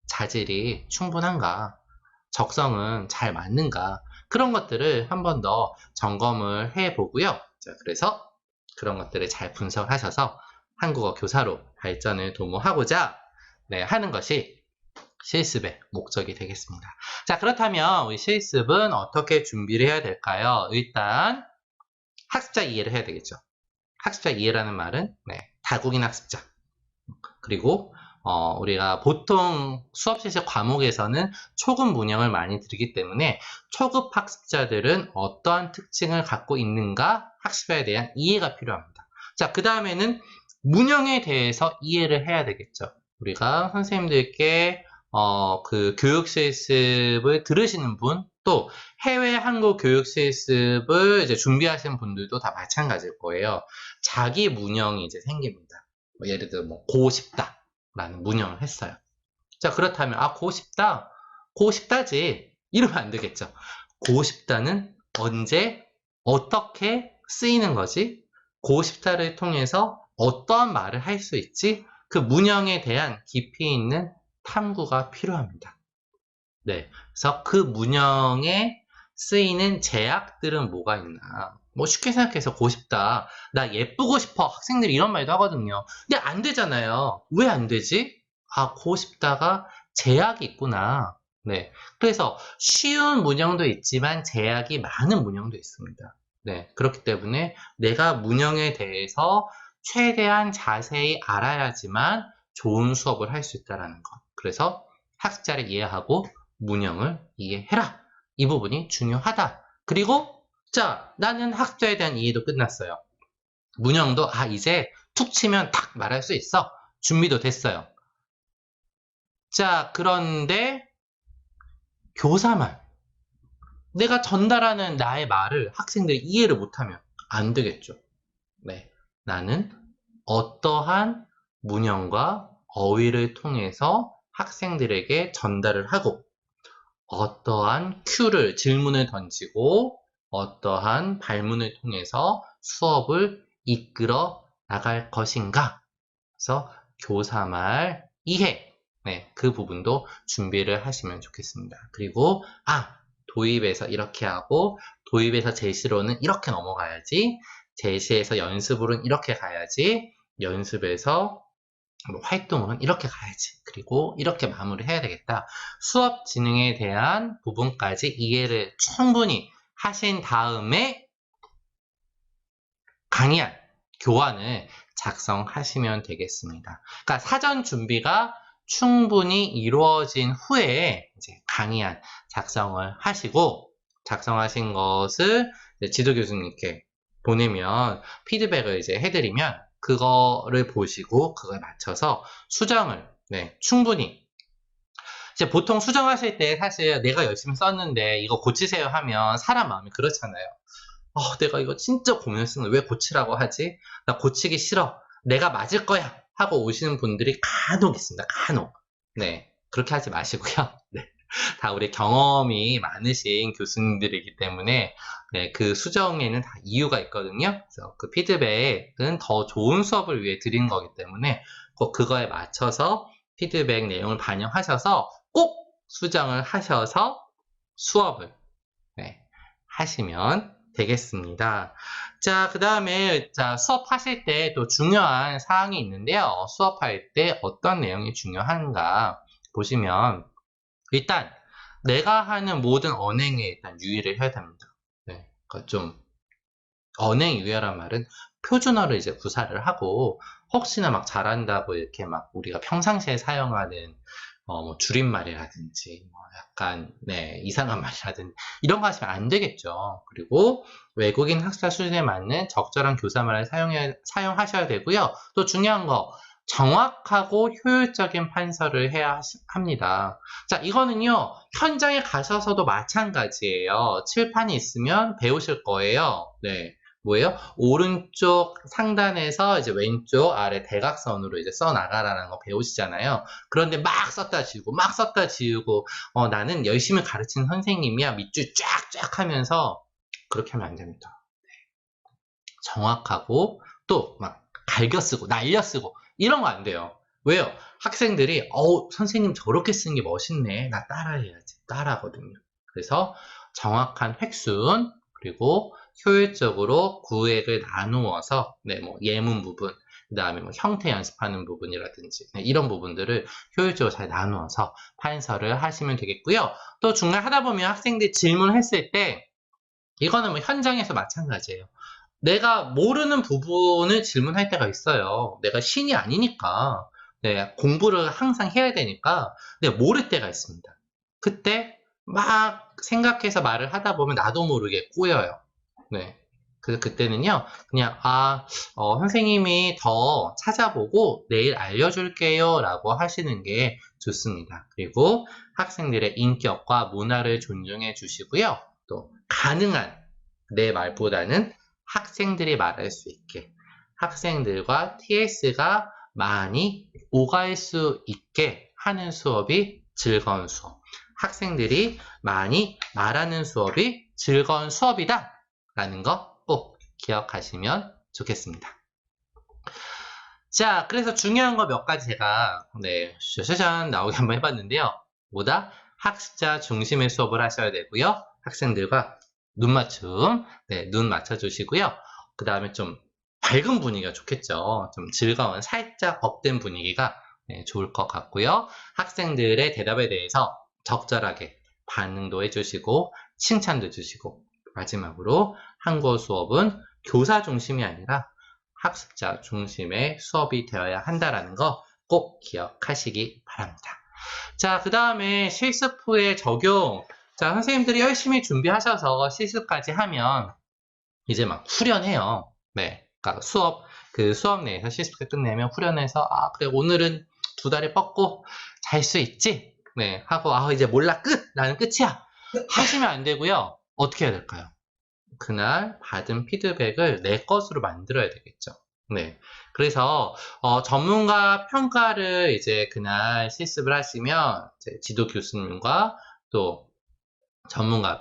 자질이 충분한가, 적성은 잘 맞는가, 그런 것들을 한 번 더 점검을 해보고요. 자, 그래서 그런 것들을 잘 분석하셔서 한국어 교사로 발전을 도모하고자 네, 하는 것이 실습의 목적이 되겠습니다. 자, 그렇다면 우리 실습은 어떻게 준비를 해야 될까요? 일단 학습자 이해를 해야 되겠죠. 학습자 이해라는 말은 네, 다국인 학습자. 그리고 우리가 보통 수업 실습 과목에서는 초급 문형을 많이 들이기 때문에 초급 학습자들은 어떠한 특징을 갖고 있는가 학습에 대한 이해가 필요합니다. 자, 그 다음에는 문형에 대해서 이해를 해야 되겠죠. 우리가 선생님들께 그 교육 실습을 들으시는 분, 또 해외 한국 교육 실습을 이제 준비하시는 분들도 다 마찬가지일 거예요. 자기 문형이 이제 생깁니다. 예를 들어 고 싶다 라는 문형을 했어요. 자, 그렇다면 고 싶다, 고 싶다지 이러면 안 되겠죠. 고 싶다는 언제 어떻게 쓰이는 거지? 고 싶다를 통해서 어떠한 말을 할 수 있지? 그 문형에 대한 깊이 있는 탐구가 필요합니다. 네, 그래서 그 문형에 쓰이는 제약들은 뭐가 있나? 뭐 쉽게 생각해서 고 싶다. 나 예쁘고 싶어. 학생들이 이런 말도 하거든요. 근데 안 되잖아요. 왜 안 되지? 고 싶다가 제약이 있구나. 네. 그래서 쉬운 문형도 있지만 제약이 많은 문형도 있습니다. 네. 그렇기 때문에 내가 문형에 대해서 최대한 자세히 알아야지만 좋은 수업을 할 수 있다는 것. 그래서 학습자를 이해하고 문형을 이해해라. 이 부분이 중요하다. 그리고 자, 나는 학습자에 대한 이해도 끝났어요. 문형도 이제 툭 치면 탁 말할 수 있어. 준비도 됐어요. 자, 그런데 교사말. 내가 전달하는 나의 말을 학생들이 이해를 못하면 안 되겠죠. 네, 나는 어떠한 문형과 어휘를 통해서 학생들에게 전달을 하고 어떠한 큐를, 질문을 던지고 어떠한 발문을 통해서 수업을 이끌어 나갈 것인가. 그래서 교사말 이해. 네, 그 부분도 준비를 하시면 좋겠습니다. 그리고 도입에서 이렇게 하고 도입에서 제시로는 이렇게 넘어가야지. 제시에서 연습으로는 이렇게 가야지. 연습에서 활동은 이렇게 가야지. 그리고 이렇게 마무리해야 되겠다. 수업 진행에 대한 부분까지 이해를 충분히 하신 다음에 강의안, 교환을 작성하시면 되겠습니다. 그러니까 사전 준비가 충분히 이루어진 후에 이제 강의안 작성을 하시고 작성하신 것을 지도 교수님께 보내면 피드백을 이제 해드리면 그거를 보시고 그거에 맞춰서 수정을 충분히 이제 보통 수정하실 때 사실 내가 열심히 썼는데 이거 고치세요 하면 사람 마음이 그렇잖아요. 내가 이거 진짜 고민을 쓰는 왜 고치라고 하지? 나 고치기 싫어. 내가 맞을 거야. 하고 오시는 분들이 간혹 있습니다. 간혹. 네. 그렇게 하지 마시고요. 네. 다 우리 경험이 많으신 교수님들이기 때문에 네, 그 수정에는 다 이유가 있거든요. 그래서 그 피드백은 더 좋은 수업을 위해 드린 거기 때문에 꼭 그거에 맞춰서 피드백 내용을 반영하셔서 꼭 수정을 하셔서 수업을 하시면 되겠습니다. 자, 그 다음에 수업하실 때 또 중요한 사항이 있는데요. 수업할 때 어떤 내용이 중요한가 보시면 일단 내가 하는 모든 언행에 일단 유의를 해야 됩니다. 네, 그러니까 좀 언행 유의란 말은 표준어를 이제 구사를 하고 혹시나 막 잘한다고 이렇게 막 우리가 평상시에 사용하는 뭐 줄임말이라든지 뭐 약간 이상한 말이라든지 이런 거 하시면 안 되겠죠. 그리고 외국인 학사 수준에 맞는 적절한 교사말을 사용하셔야 되고요. 또 중요한 거 정확하고 효율적인 판서를 해야 합니다. 자, 이거는요 현장에 가셔서도 마찬가지예요. 칠판이 있으면 배우실 거예요. 네. 뭐예요? 오른쪽 상단에서 이제 왼쪽 아래 대각선으로 이제 써 나가라는 거 배우시잖아요. 그런데 막 썼다 지우고 막 썼다 지우고 나는 열심히 가르치는 선생님이야 밑줄 쫙쫙 하면서 그렇게 하면 안 됩니다. 정확하고 또 막 갈겨 쓰고 날려 쓰고 이런 거 안 돼요. 왜요? 학생들이 선생님 저렇게 쓰는 게 멋있네. 나 따라해야지. 따라하거든요. 그래서 정확한 획순 그리고 효율적으로 구획을 나누어서 뭐 예문 부분 그 다음에 뭐 형태 연습하는 부분이라든지 이런 부분들을 효율적으로 잘 나누어서 판서를 하시면 되겠고요. 또 중간 하다 보면 학생들이 질문했을 때 이거는 뭐 현장에서 마찬가지예요. 내가 모르는 부분을 질문할 때가 있어요. 내가 신이 아니니까. 네, 공부를 항상 해야 되니까. 근데 모를 때가 있습니다. 그때 막 생각해서 말을 하다 보면 나도 모르게 꼬여요. 네. 그래서 그때는요, 그냥, 선생님이 더 찾아보고 내일 알려줄게요. 라고 하시는 게 좋습니다. 그리고 학생들의 인격과 문화를 존중해 주시고요. 또, 가능한 내 말보다는 학생들이 말할 수 있게, 학생들과 TS가 많이 오갈 수 있게 하는 수업이 즐거운 수업. 학생들이 많이 말하는 수업이 즐거운 수업이다. 라는 거 꼭 기억하시면 좋겠습니다. 자, 그래서 중요한 거 몇 가지 제가 샤샤잔 나오게 한번 해봤는데요. 뭐다? 학습자 중심의 수업을 하셔야 되고요. 학생들과 눈 맞춤, 눈 맞춰주시고요. 그 다음에 좀 밝은 분위기가 좋겠죠. 좀 즐거운 살짝 업된 분위기가 좋을 것 같고요. 학생들의 대답에 대해서 적절하게 반응도 해주시고 칭찬도 해주시고 마지막으로 한국어 수업은 교사 중심이 아니라 학습자 중심의 수업이 되어야 한다는 거 꼭 기억하시기 바랍니다. 자, 그 다음에 실습 후에 적용. 자, 선생님들이 열심히 준비하셔서 실습까지 하면 이제 막 후련해요. 네. 그러니까 수업 내에서 실습을 끝내면 후련해서, 그래, 오늘은 두 다리 뻗고 잘 수 있지? 네. 하고, 이제 몰라, 끝! 나는 끝이야! 하시면 안 되고요. 어떻게 해야 될까요? 그날 받은 피드백을 내 것으로 만들어야 되겠죠. 네. 그래서, 전문가 평가를 이제 그날 실습을 하시면, 지도 교수님과 또 전문가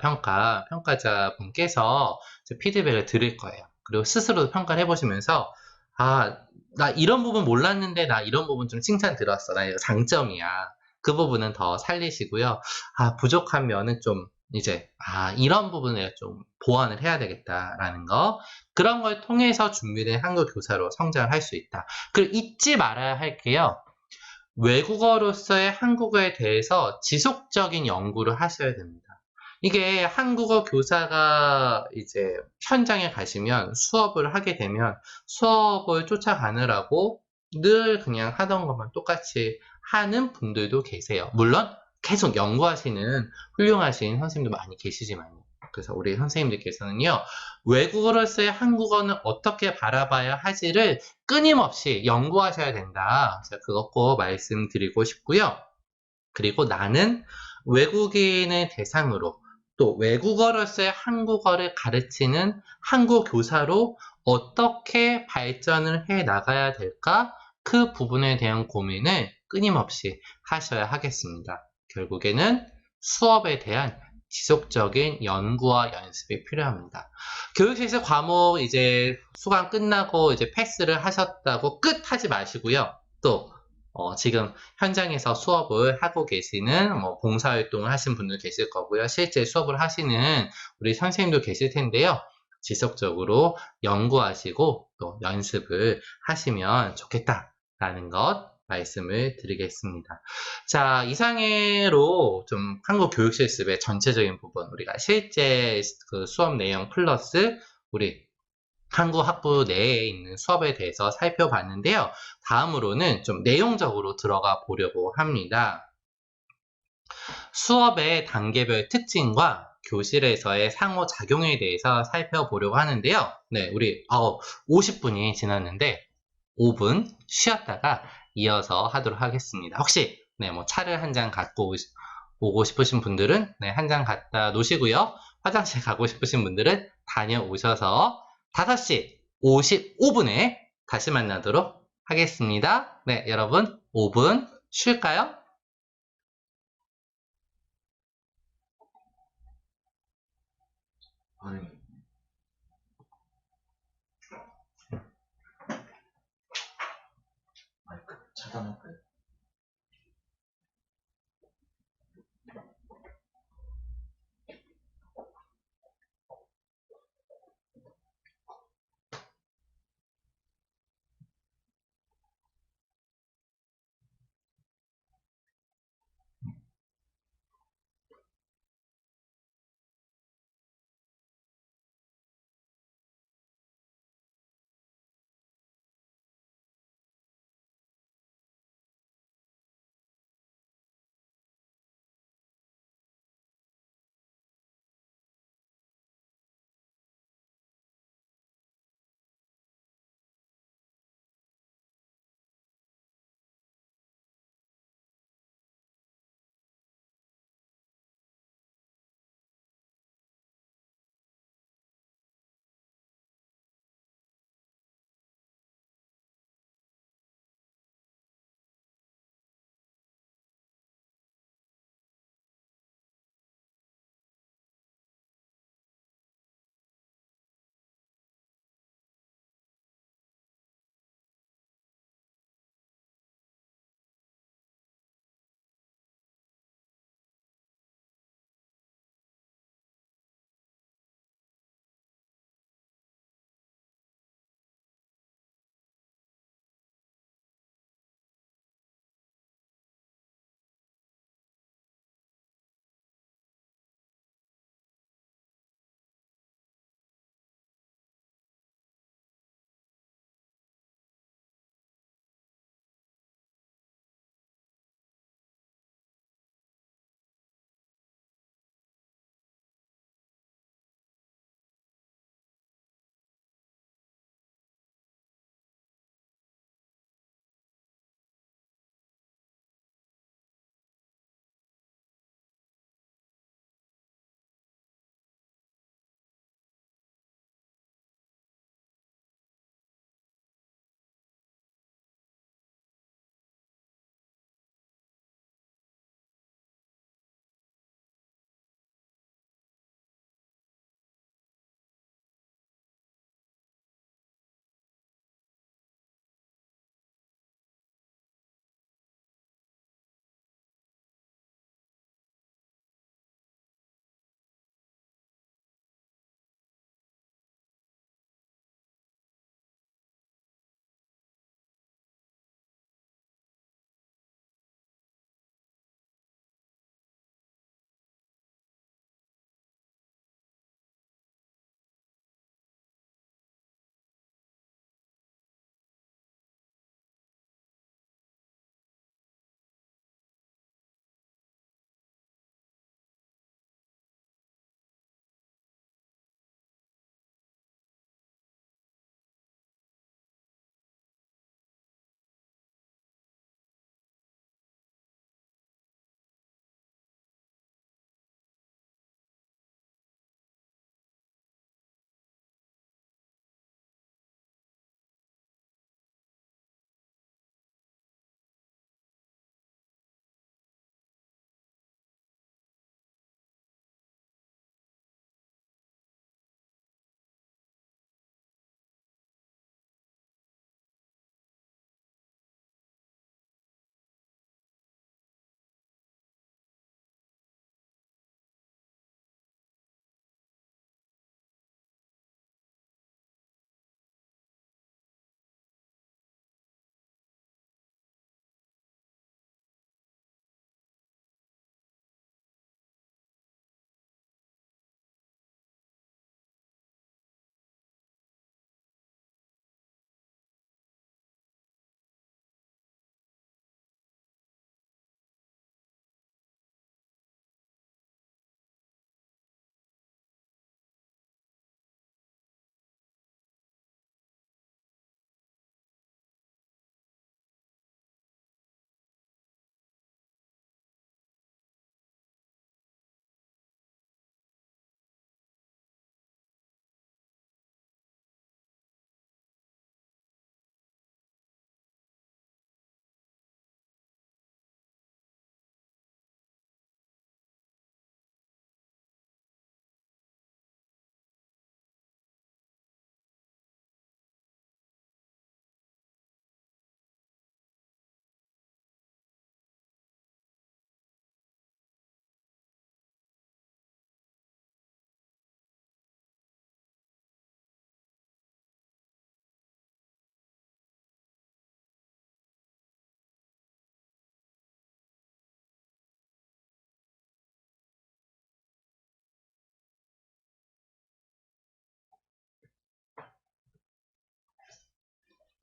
평가자분께서 피드백을 드릴 거예요. 그리고 스스로 평가를 해보시면서, 나 이런 부분 몰랐는데, 나 이런 부분 좀 칭찬 들었어. 나 이거 장점이야. 그 부분은 더 살리시고요. 부족한 면은 좀 이제 이런 부분을 좀 보완을 해야 되겠다라는 거, 그런 걸 통해서 준비된 한국 교사로 성장을 할 수 있다. 그리고 잊지 말아야 할게요. 외국어로서의 한국어에 대해서 지속적인 연구를 하셔야 됩니다. 이게 한국어 교사가 이제 현장에 가시면 수업을 하게 되면 수업을 쫓아가느라고 늘 그냥 하던 것만 똑같이 하는 분들도 계세요. 물론 계속 연구하시는 훌륭하신 선생님도 많이 계시지만요. 그래서 우리 선생님들께서는요, 외국어로서의 한국어는 어떻게 바라봐야 하지를 끊임없이 연구하셔야 된다. 제가 그것 꼭 말씀드리고 싶고요. 그리고 나는 외국인을 대상으로 또 외국어로서의 한국어를 가르치는 한국 교사로 어떻게 발전을 해 나가야 될까? 그 부분에 대한 고민을 끊임없이 하셔야 하겠습니다. 결국에는 수업에 대한 지속적인 연구와 연습이 필요합니다. 교육실습 과목 이제 수강 끝나고 이제 패스를 하셨다고 끝 하지 마시고요. 또 지금 현장에서 수업을 하고 계시는 봉사활동을 하신 분들 계실 거고요. 실제 수업을 하시는 우리 선생님도 계실 텐데요. 지속적으로 연구하시고 또 연습을 하시면 좋겠다라는 것 말씀을 드리겠습니다. 자, 이상으로 좀 한국 교육 실습의 전체적인 부분, 우리가 실제 그 수업 내용 플러스 우리 한국 학부 내에 있는 수업에 대해서 살펴봤는데요. 다음으로는 좀 내용적으로 들어가 보려고 합니다. 수업의 단계별 특징과 교실에서의 상호작용에 대해서 살펴보려고 하는데요. 네, 우리 50분이 지났는데 5분 쉬었다가 이어서 하도록 하겠습니다. 혹시 차를 한 잔 갖고 오고 싶으신 분들은 한 잔 갖다 놓으시고요. 화장실 가고 싶으신 분들은 다녀오셔서 5시 55분에 다시 만나도록 하겠습니다. 네, 여러분 5분 쉴까요? 아니, 마이크 차단할까요?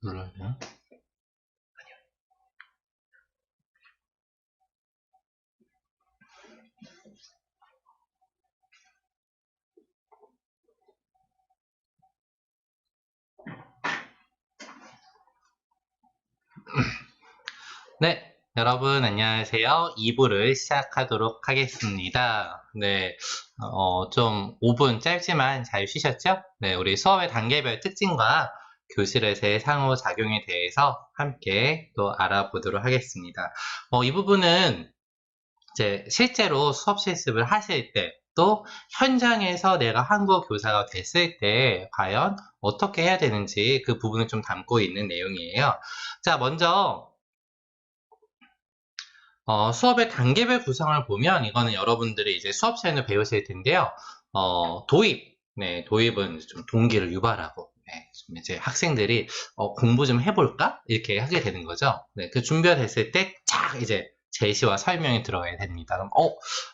눌러야 돼요? 네, 여러분 안녕하세요. 2부를 시작하도록 하겠습니다. 네, 좀 5분 짧지만 잘 쉬셨죠? 네, 우리 수업의 단계별 특징과 교실에서의 상호작용에 대해서 함께 또 알아보도록 하겠습니다. 이 부분은 이제 실제로 수업 실습을 하실 때, 또 현장에서 내가 한국어 교사가 됐을 때 과연 어떻게 해야 되는지 그 부분을 좀 담고 있는 내용이에요. 자, 먼저 수업의 단계별 구성을 보면 이거는 여러분들이 이제 수업 시간에 배우실 텐데요. 도입. 네, 도입은 좀 동기를 유발하고, 네, 좀 이제 학생들이 공부 좀 해볼까? 이렇게 하게 되는 거죠. 네, 그 준비가 됐을 때, 쫙 이제 제시와 설명이 들어가야 됩니다. 그럼,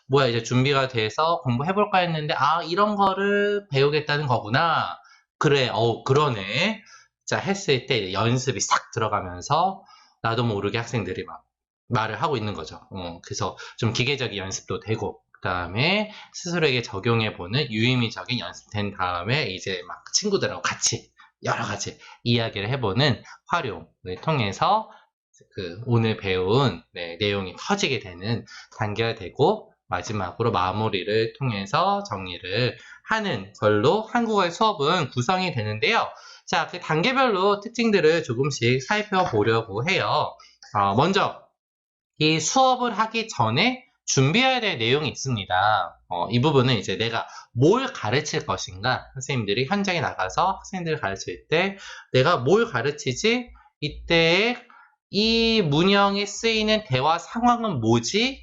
뭐야, 이제 준비가 돼서 공부해볼까 했는데, 아, 이런 거를 배우겠다는 거구나. 그래, 그러네. 자, 했을 때 이제 연습이 싹 들어가면서, 나도 모르게 학생들이 막 말을 하고 있는 거죠. 그래서 좀 기계적인 연습도 되고, 그 다음에 스스로에게 적용해보는 유의미적인 연습된 다음에 이제 막 친구들하고 같이 여러 가지 이야기를 해보는 활용을 통해서 그 오늘 배운 내용이 커지게 되는 단계가 되고, 마지막으로 마무리를 통해서 정리를 하는 걸로 한국어의 수업은 구성이 되는데요. 자, 그 단계별로 특징들을 조금씩 살펴보려고 해요. 먼저 이 수업을 하기 전에 준비해야 될 내용이 있습니다. 이 부분은 이제 내가 뭘 가르칠 것인가, 선생님들이 현장에 나가서 학생들을 가르칠 때 내가 뭘 가르치지? 이때 이 문형에 쓰이는 대화 상황은 뭐지?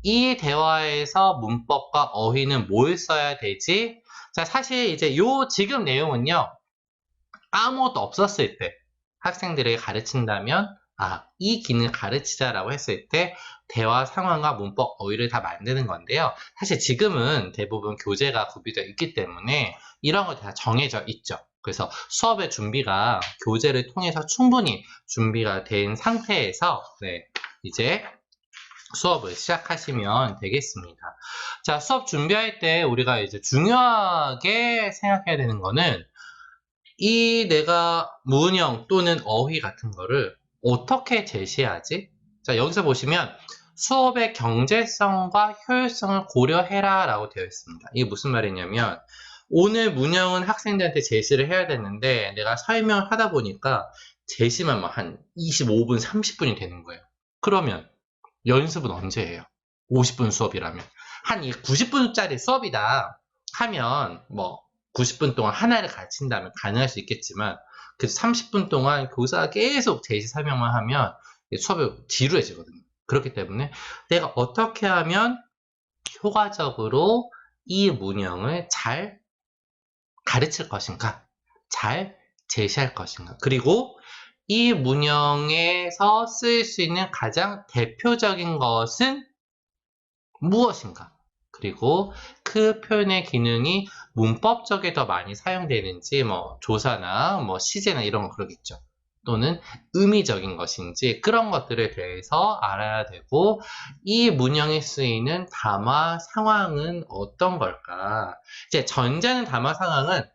이 대화에서 문법과 어휘는 뭘 써야 되지? 자, 사실 이제 요 지금 내용은요, 아무것도 없었을 때 학생들에게 가르친다면 이 기능을 가르치자라고 했을 때 대화 상황과 문법 어휘를 다 만드는 건데요. 사실 지금은 대부분 교재가 구비되어 있기 때문에 이런 거 다 정해져 있죠. 그래서 수업의 준비가 교재를 통해서 충분히 준비가 된 상태에서 이제 수업을 시작하시면 되겠습니다. 자, 수업 준비할 때 우리가 이제 중요하게 생각해야 되는 거는 이 내가 문형 또는 어휘 같은 거를 어떻게 제시하지? 자, 여기서 보시면 수업의 경제성과 효율성을 고려해라 라고 되어 있습니다. 이게 무슨 말이냐면 오늘 문형은 학생들한테 제시를 해야 되는데 내가 설명을 하다 보니까 제시만 한 25분, 30분이 되는 거예요. 그러면 연습은 언제 해요? 50분 수업이라면. 한 90분짜리 수업이다 하면 90분 동안 하나를 가르친다면 가능할 수 있겠지만 그 30분 동안 교사가 계속 제시 설명만 하면 수업이 지루해지거든요. 그렇기 때문에 내가 어떻게 하면 효과적으로 이 문형을 잘 가르칠 것인가, 잘 제시할 것인가, 그리고 이 문형에서 쓰일 수 있는 가장 대표적인 것은 무엇인가, 그리고 그 표현의 기능이 문법적에 더 많이 사용되는지 조사나 시제나 이런 거 그러겠죠. 또는 의미적인 것인지 그런 것들에 대해서 알아야 되고, 이 문형에 쓰이는 담화 상황은 어떤 걸까. 이제 전제는 담화 상황은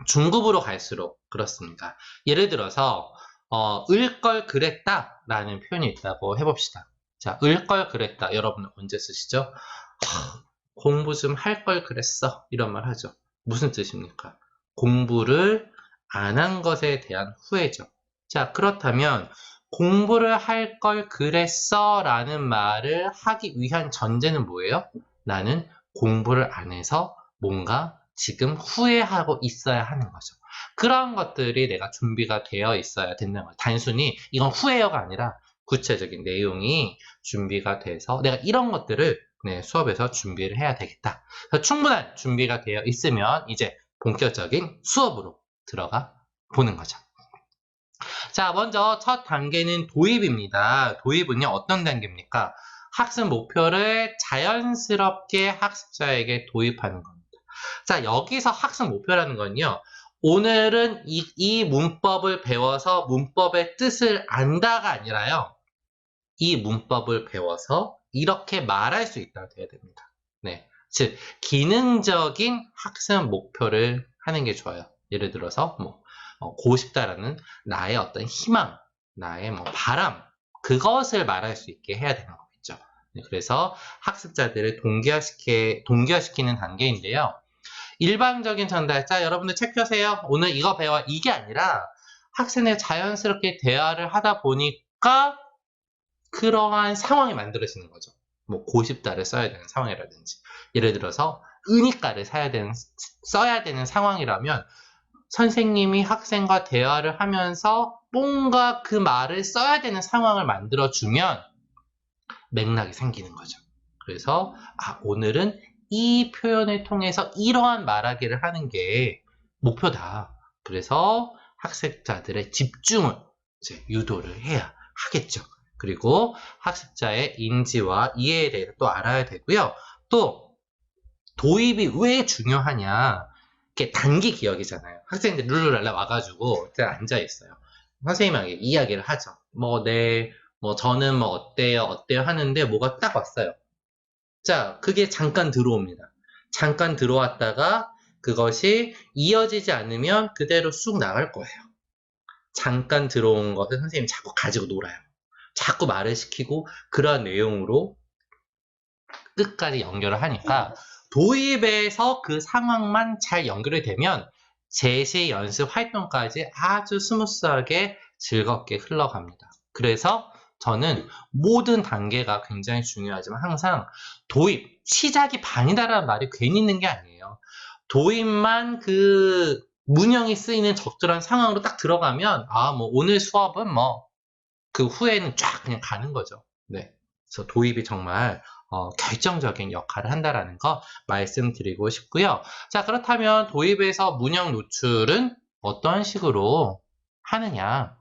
중급으로 갈수록 그렇습니다. 예를 들어서 을 걸 그랬다 라는 표현이 있다고 해봅시다. 자, 을 걸 그랬다. 여러분 언제 쓰시죠? 공부 좀 할 걸 그랬어. 이런 말 하죠. 무슨 뜻입니까? 공부를 안 한 것에 대한 후회죠. 자, 그렇다면 공부를 할 걸 그랬어 라는 말을 하기 위한 전제는 뭐예요? 나는 공부를 안 해서 뭔가 지금 후회하고 있어야 하는 거죠. 그런 것들이 내가 준비가 되어 있어야 된다는 거예요. 단순히 이건 후회어가 아니라 구체적인 내용이 준비가 돼서 내가 이런 것들을 수업에서 준비를 해야 되겠다. 충분한 준비가 되어 있으면 이제 본격적인 수업으로 들어가 보는 거죠. 자, 먼저 첫 단계는 도입입니다. 도입은요, 어떤 단계입니까? 학습 목표를 자연스럽게 학습자에게 도입하는 겁니다. 자, 여기서 학습 목표라는 건요, 오늘은 이 문법을 배워서 문법의 뜻을 안다가 아니라요. 이 문법을 배워서 이렇게 말할 수 있다가 돼야 됩니다. 네. 즉, 기능적인 학습 목표를 하는 게 좋아요. 예를 들어서, 고 싶다라는 나의 어떤 희망, 나의 바람, 그것을 말할 수 있게 해야 되는 거겠죠. 네, 그래서 학습자들을 동기화시키는 단계인데요. 일반적인 전달, 자, 여러분들 책 펴세요. 오늘 이거 배워. 이게 아니라 학생들 자연스럽게 대화를 하다 보니까 그러한 상황이 만들어지는 거죠. 고십다를 써야 되는 상황이라든지, 예를 들어서 은희가를 써야 되는 상황이라면 선생님이 학생과 대화를 하면서 뭔가 그 말을 써야 되는 상황을 만들어주면 맥락이 생기는 거죠. 그래서 오늘은 이 표현을 통해서 이러한 말하기를 하는 게 목표다. 그래서 학습자들의 집중을 이제 유도를 해야 하겠죠. 그리고 학습자의 인지와 이해에 대해서 또 알아야 되고요. 또 도입이 왜 중요하냐. 이렇게 단기 기억이잖아요. 학생들 룰루랄라 와가지고 그냥 앉아있어요. 선생님에게 이야기를 하죠. 저는 어때요 하는데 뭐가 딱 왔어요. 자, 그게 잠깐 들어옵니다. 잠깐 들어왔다가 그것이 이어지지 않으면 그대로 쑥 나갈 거예요. 잠깐 들어온 것을 선생님이 자꾸 가지고 놀아요. 자꾸 말을 시키고 그러한 내용으로 끝까지 연결을 하니까 도입에서 그 상황만 잘 연결이 되면 제시 연습 활동까지 아주 스무스하게 즐겁게 흘러갑니다. 그래서 저는 모든 단계가 굉장히 중요하지만 항상 도입, 시작이 반이다라는 말이 괜히 있는 게 아니에요. 도입만 그 문형이 쓰이는 적절한 상황으로 딱 들어가면 오늘 수업은 그 후에는 쫙 그냥 가는 거죠. 네. 그래서 도입이 정말 결정적인 역할을 한다라는 거 말씀드리고 싶고요. 자, 그렇다면 도입에서 문형 노출은 어떤 식으로 하느냐?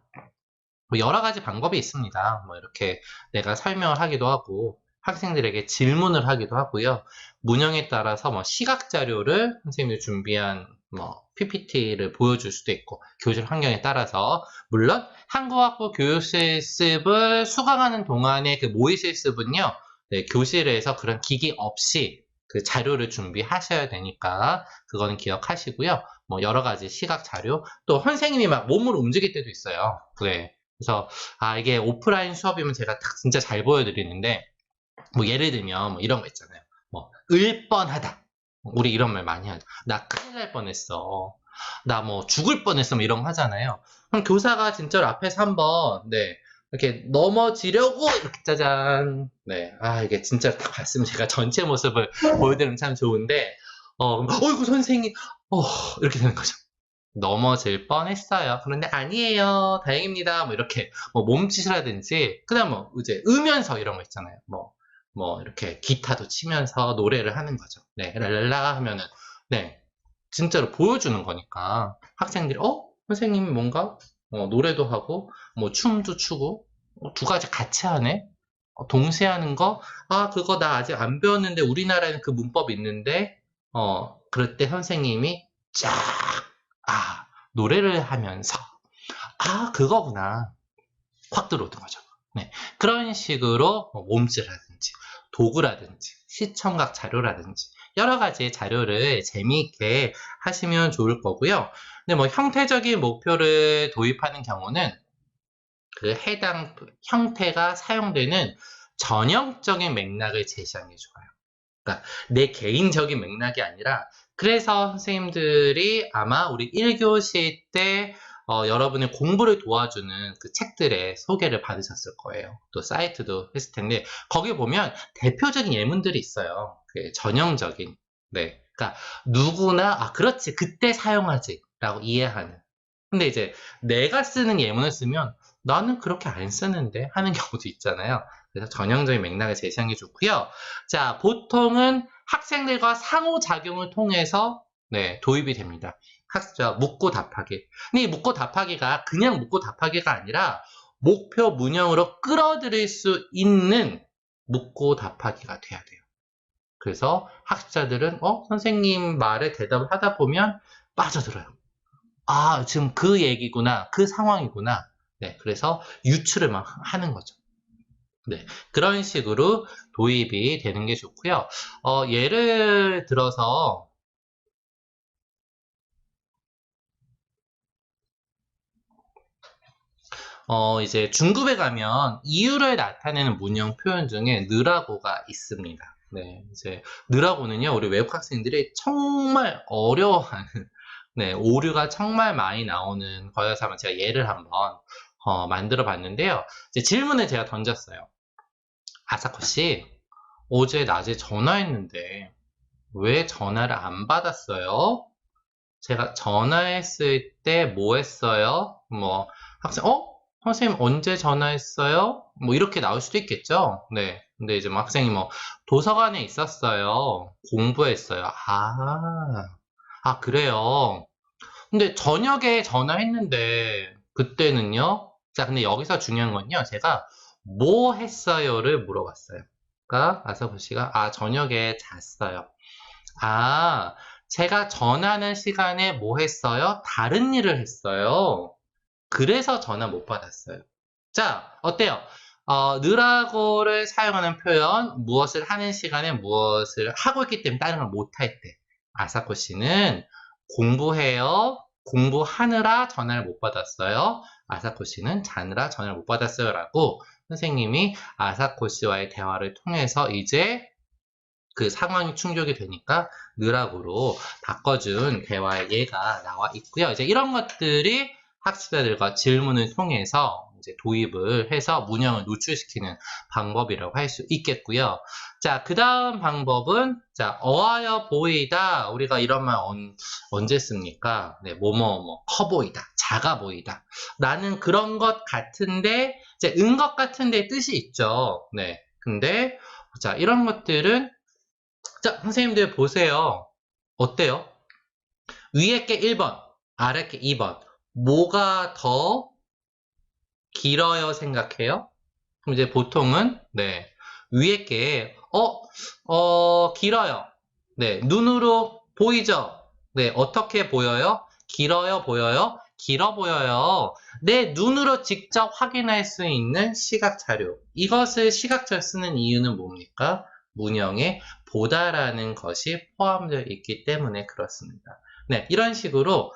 여러 가지 방법이 있습니다. 이렇게 내가 설명을 하기도 하고 학생들에게 질문을 하기도 하고요. 문형에 따라서 시각 자료를 선생님이 준비한 PPT를 보여줄 수도 있고 교실 환경에 따라서 물론 한국학부 교육실습을 수강하는 동안의 그 모의 실습은요. 네, 교실에서 그런 기기 없이 그 자료를 준비하셔야 되니까 그거는 기억하시고요. 여러 가지 시각 자료 또 선생님이 막 몸을 움직일 때도 있어요. 네. 그래서 이게 오프라인 수업이면 제가 딱 진짜 잘 보여드리는데 예를 들면 이런 거 있잖아요. 을 뻔하다. 우리 이런 말 많이 하죠. 나 큰일 날 뻔했어. 나 죽을 뻔했어. 이런 거 하잖아요. 그럼 교사가 진짜로 앞에서 한번 이렇게 넘어지려고 이렇게 짜잔. 네. 이게 진짜 딱 봤으면 제가 전체 모습을 보여드리면 참 좋은데 어이구 선생님 이렇게 되는 거죠. 넘어질 뻔했어요. 그런데 아니에요. 다행입니다. 이렇게 몸짓이라든지 그다음 이제 으면서 이런 거 있잖아요. 이렇게 기타도 치면서 노래를 하는 거죠. 네, 랄랄라 하면은 네, 진짜로 보여주는 거니까 학생들이 선생님이 뭔가 노래도 하고 춤도 추고 두 가지 같이 하네. 동시에 하는 거 그거 나 아직 안 배웠는데 우리나라에는 그 문법이 있는데 그럴 때 선생님이 쫙 노래를 하면서 그거구나 확 들어오는 거죠. 네, 그런 식으로 몸짓이라든지 도구라든지 시청각 자료라든지 여러 가지 자료를 재미있게 하시면 좋을 거고요. 근데 형태적인 목표를 도입하는 경우는 그 해당 형태가 사용되는 전형적인 맥락을 제시하는 게 좋아요. 그러니까 내 개인적인 맥락이 아니라 그래서 선생님들이 아마 우리 1교시 때 여러분의 공부를 도와주는 그 책들의 소개를 받으셨을 거예요. 또 사이트도 했을 텐데 거기 보면 대표적인 예문들이 있어요. 전형적인. 네. 그러니까 누구나 그렇지 그때 사용하지 라고 이해하는. 근데 이제 내가 쓰는 예문을 쓰면 나는 그렇게 안 쓰는데 하는 경우도 있잖아요. 그래서 전형적인 맥락을 제시하는 게 좋고요. 자, 보통은 학생들과 상호작용을 통해서 도입이 됩니다. 학습자 묻고 답하기. 근데 이 묻고 답하기가 그냥 묻고 답하기가 아니라 목표 문형으로 끌어들일 수 있는 묻고 답하기가 돼야 돼요. 그래서 학습자들은 선생님 말에 대답을 하다 보면 빠져들어요. 아, 지금 그 얘기구나. 그 상황이구나. 네, 그래서 유추를 막 하는 거죠. 네, 그런 식으로 도입이 되는 게 좋고요. 예를 들어서 이제 중급에 가면 이유를 나타내는 문형 표현 중에 느라고가 있습니다. 네, 이제 느라고는요, 우리 외국 학생들이 정말 어려워하는, 네, 오류가 정말 많이 나오는 거여서 한번 제가 예를 한번 만들어 봤는데요. 이제 질문을 제가 던졌어요. 아사코 씨, 어제 낮에 전화했는데 왜 전화를 안 받았어요? 제가 전화했을 때 뭐 했어요? 뭐 학생 선생님 언제 전화했어요? 뭐 이렇게 나올 수도 있겠죠. 네. 근데 이제 뭐 학생이 뭐 도서관에 있었어요. 공부했어요. 그래요. 근데 저녁에 전화했는데 그때는요. 자, 근데 여기서 중요한 건요. 제가 뭐 했어요를 물어봤어요. 그러니까 아사코 씨가 저녁에 잤어요. 아, 제가 전하는 시간에 뭐 했어요? 다른 일을 했어요. 그래서 전화 못 받았어요. 자, 어때요? 느라고를 사용하는 표현, 무엇을 하는 시간에 무엇을 하고 있기 때문에 다른 걸 못할 때. 아사코 씨는 공부해요. 공부하느라 전화를 못 받았어요. 아사코 씨는 자느라 전화를 못 받았어요. 라고 선생님이 아사코 씨와의 대화를 통해서 이제 그 상황이 충족이 되니까 느락으로 바꿔준 대화의 예가 나와 있고요. 이제 이런 것들이 학습자들과 질문을 통해서 이제 도입을 해서 문형을 노출시키는 방법이라고 할 수 있겠고요. 자, 그 다음 방법은, 자, 어하여 보이다. 우리가 이런 말 언제 씁니까? 네, 커 보이다. 작아 보이다. 라는 그런 것 같은데, 이제 것 같은데 뜻이 있죠. 네. 근데, 자, 이런 것들은 자, 선생님들 보세요. 어때요? 위에 게 1번, 아래 게 2번. 뭐가 더 길어요 생각해요? 그럼 이제 보통은, 네, 위에 게, 길어요. 네, 눈으로 보이죠? 네, 어떻게 보여요? 길어요, 보여요? 길어 보여요. 내 눈으로 직접 확인할 수 있는 시각 자료. 이것을 시각적으로 쓰는 이유는 뭡니까? 문형에 보다라는 것이 포함되어 있기 때문에 그렇습니다. 네, 이런 식으로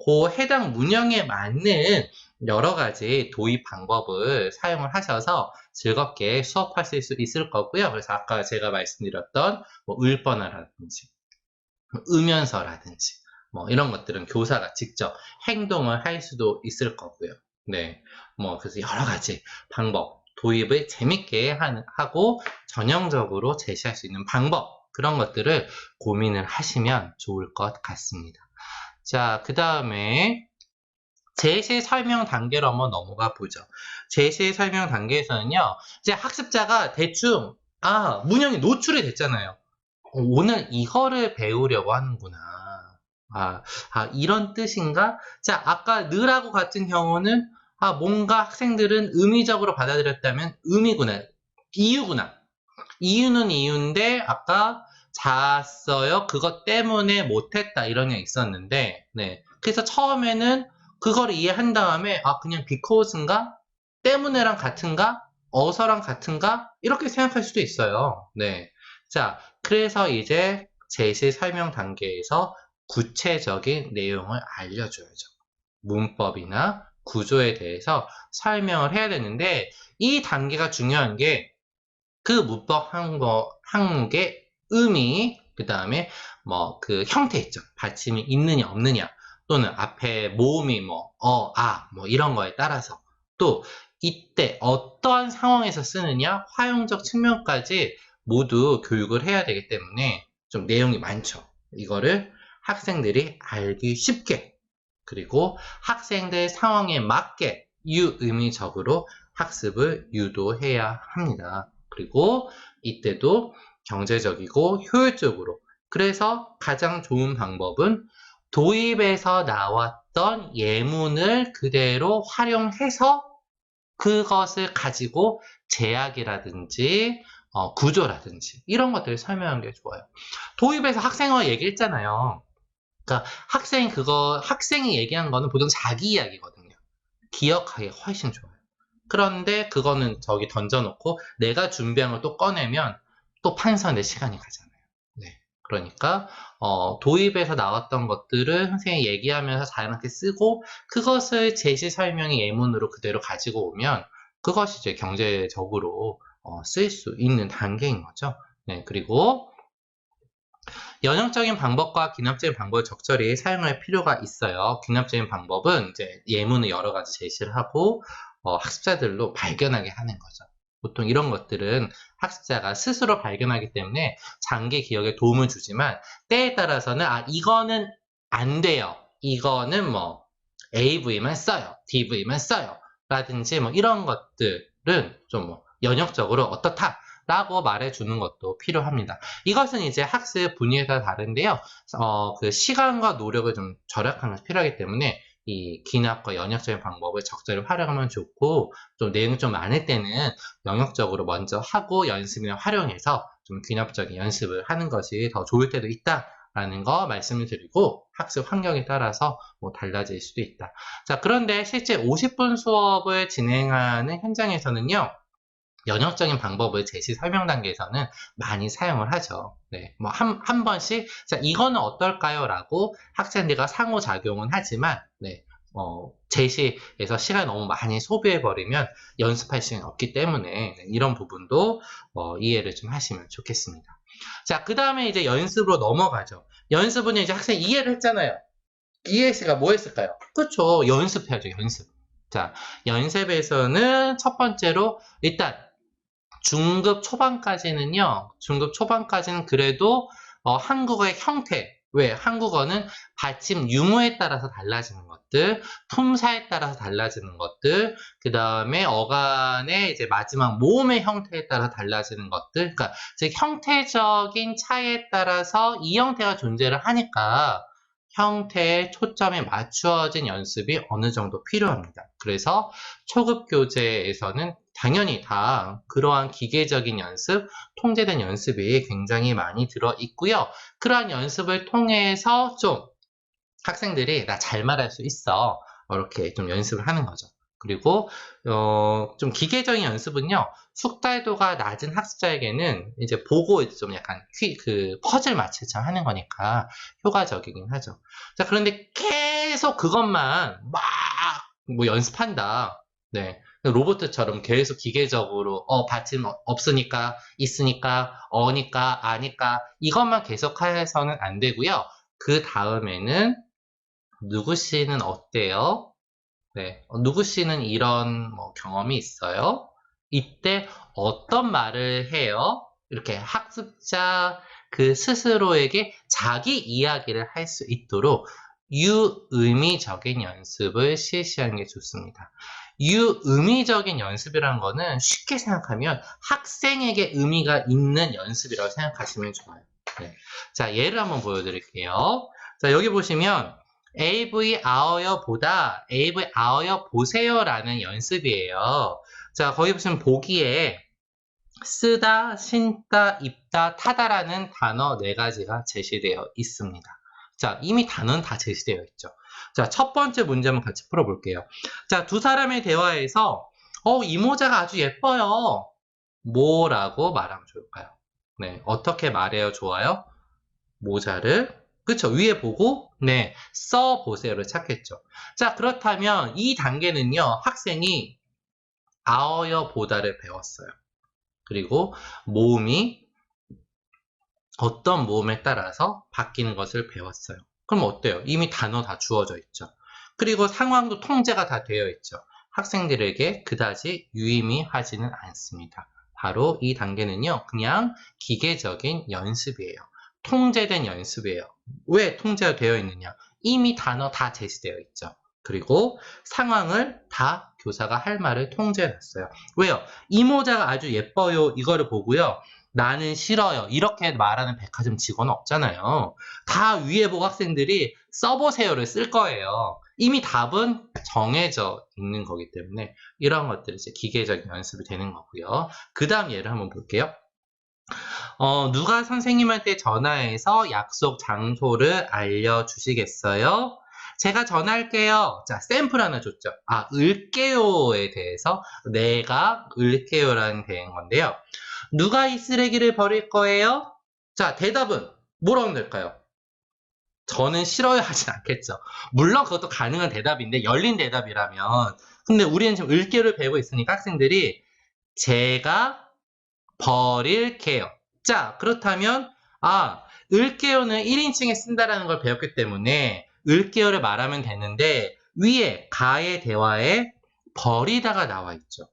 그 해당 문형에 맞는 여러 가지 도입 방법을 사용을 하셔서 즐겁게 수업하실 수 있을 거고요. 그래서 아까 제가 말씀드렸던 을번화라든지 음연서라든지 이런 것들은 교사가 직접 행동을 할 수도 있을 거고요. 네, 그래서 여러 가지 방법 도입을 재밌게 하고 전형적으로 제시할 수 있는 방법 그런 것들을 고민을 하시면 좋을 것 같습니다. 자, 그 다음에 제시 설명 단계로 한번 넘어가 보죠. 제시 설명 단계에서는요, 이제 학습자가 대충, 문형이 노출이 됐잖아요. 오늘 이거를 배우려고 하는구나. 이런 뜻인가? 자, 아까 느라고 같은 경우는, 뭔가 학생들은 의미적으로 받아들였다면, 의미구나. 이유구나. 이유는 이유인데, 아까 잤어요. 그것 때문에 못했다. 이런 게 있었는데, 네. 그래서 처음에는 그걸 이해한 다음에, 그냥 because인가? 때문에랑 같은가? 어서랑 같은가? 이렇게 생각할 수도 있어요. 네. 자, 그래서 이제 제시 설명 단계에서 구체적인 내용을 알려줘야죠. 문법이나 구조에 대해서 설명을 해야 되는데, 이 단계가 중요한 게 그 문법 항목의 의미, 그 다음에 그 형태 있죠. 받침이 있느냐, 없느냐, 또는 앞에 모음이 이런 거에 따라서 또 이때 어떠한 상황에서 쓰느냐, 활용적 측면까지 모두 교육을 해야 되기 때문에 좀 내용이 많죠. 이거를 학생들이 알기 쉽게 그리고 학생들 상황에 맞게 유의미적으로 학습을 유도해야 합니다. 그리고 이때도 경제적이고 효율적으로 그래서 가장 좋은 방법은 도입에서 나왔던 예문을 그대로 활용해서 그것을 가지고 제약이라든지 구조라든지 이런 것들을 설명하는 게 좋아요. 도입에서 학생어 얘기했잖아요. 그러니까 학생이 얘기한 거는 보통 자기 이야기거든요. 기억하기 훨씬 좋아요. 그런데 그거는 저기 던져놓고 내가 준비한 걸 또 꺼내면 또 판서인데 시간이 가잖아요. 네. 그러니까 도입에서 나왔던 것들을 선생님이 얘기하면서 자연스럽게 쓰고 그것을 제시 설명의 예문으로 그대로 가지고 오면 그것이 이제 경제적으로 쓰일 수 있는 단계인 거죠. 네. 그리고 연역적인 방법과 기납적인 방법을 적절히 사용할 필요가 있어요. 기납적인 방법은 이제 예문을 여러 가지 제시를 하고 학습자들로 발견하게 하는 거죠. 보통 이런 것들은 학습자가 스스로 발견하기 때문에 장기 기억에 도움을 주지만 때에 따라서는 이거는 안 돼요. 이거는 뭐 AV만 써요. DV만 써요. 라든지 뭐 이런 것들은 좀 뭐 연역적으로 어떻다. 라고 말해주는 것도 필요합니다. 이것은 이제 학습 분야에 따라 다른데요. 그 시간과 노력을 좀 절약하는 것이 필요하기 때문에 이 기납과 연역적인 방법을 적절히 활용하면 좋고 좀 내용이 좀 많을 때는 영역적으로 먼저 하고 연습이나 활용해서 좀 기납적인 연습을 하는 것이 더 좋을 때도 있다라는 거 말씀을 드리고 학습 환경에 따라서 뭐 달라질 수도 있다. 자, 그런데 실제 50분 수업을 진행하는 현장에서는요. 연역적인 방법을 제시 설명 단계에서는 많이 사용을 하죠. 네, 뭐 한 번씩 자 이거는 어떨까요? 라고 학생들과 상호작용은 하지만 네, 제시에서 시간을 너무 많이 소비해버리면 연습할 시간이 없기 때문에 이런 부분도 이해를 좀 하시면 좋겠습니다. 자, 그 다음에 이제 연습으로 넘어가죠. 연습은 이제 학생이 이해를 했잖아요. 이해시가 뭐 했을까요? 그렇죠. 연습해야죠. 연습. 자, 연습에서는 첫 번째로 일단 중급 초반까지는요, 중급 초반까지는 그래도 한국어의 형태, 왜? 한국어는 받침 유무에 따라서 달라지는 것들, 품사에 따라서 달라지는 것들, 그 다음에 어간의 이제 마지막 모음의 형태에 따라 달라지는 것들, 그러니까 즉 형태적인 차이에 따라서 이 형태가 존재를 하니까 형태에 초점이 맞추어진 연습이 어느 정도 필요합니다. 그래서 초급 교재에서는 당연히 다 그러한 기계적인 연습, 통제된 연습이 굉장히 많이 들어 있고요. 그러한 연습을 통해서 좀 학생들이 나 잘 말할 수 있어. 이렇게 좀 연습을 하는 거죠. 그리고 좀 기계적인 연습은요. 숙달도가 낮은 학습자에게는 이제 보고 좀 약간 그 퍼즐 맞추처럼 하는 거니까 효과적이긴 하죠. 자, 그런데 계속 그것만 막 뭐 연습한다. 네. 로봇처럼 계속 기계적으로 받침 없으니까 있으니까 어니까 아니까 이것만 계속해서는 안 되고요. 그 다음에는 누구 씨는 어때요? 네, 누구 씨는 이런 뭐 경험이 있어요? 이때 어떤 말을 해요? 이렇게 학습자 그 스스로에게 자기 이야기를 할 수 있도록 유의미적인 연습을 실시하는 게 좋습니다. 유의미적인 연습이라는 거는 쉽게 생각하면 학생에게 의미가 있는 연습이라고 생각하시면 좋아요. 네. 자, 예를 한번 보여드릴게요. 자, 여기 보시면 AV 아어여보다 AV 아어여 보세요라는 연습이에요. 자, 거기 보시면 보기에 쓰다, 신다, 입다, 타다라는 단어 4가지가 제시되어 있습니다. 자, 이미 단어는 다 제시되어 있죠. 자, 첫 번째 문제 한번 같이 풀어볼게요. 자, 두 사람의 대화에서 이 모자가 아주 예뻐요. 뭐라고 말하면 좋을까요? 네, 어떻게 말해요? 좋아요? 모자를 그쵸 위에 보고 네 써보세요를 찾겠죠. 자, 그렇다면 이 단계는요 학생이 아어여 보다를 배웠어요. 그리고 모음이 어떤 모음에 따라서 바뀌는 것을 배웠어요. 그럼 어때요? 이미 단어 다 주어져 있죠. 그리고 상황도 통제가 다 되어 있죠. 학생들에게 그다지 유의미하지는 않습니다. 바로 이 단계는요 그냥 기계적인 연습이에요. 통제된 연습이에요. 왜 통제가 되어 있느냐? 이미 단어 다 제시되어 있죠. 그리고 상황을 다 교사가 할 말을 통제해놨어요. 왜요? 이 모자가 아주 예뻐요. 이거를 보고요. 나는 싫어요. 이렇게 말하는 백화점 직원은 없잖아요. 다 위에 보고 학생들이 써보세요를 쓸 거예요. 이미 답은 정해져 있는 거기 때문에 이런 것들이 이제 기계적인 연습이 되는 거고요. 그 다음 예를 한번 볼게요. 누가 선생님한테 전화해서 약속 장소를 알려주시겠어요? 제가 전화할게요. 자, 샘플 하나 줬죠. 아, 을게요에 대해서 내가 을게요라는 대인 건데요. 누가 이 쓰레기를 버릴 거예요? 자, 대답은 뭐라고 하면 될까요? 저는 싫어요 하진 않겠죠. 물론 그것도 가능한 대답인데 열린 대답이라면 근데 우리는 지금 을게요를 배우고 있으니까 학생들이 제가 버릴게요. 자, 그렇다면 을게요는 1인칭에 쓴다라는 걸 배웠기 때문에 을게요를 말하면 되는데 위에 가의 대화에 버리다가 나와 있죠.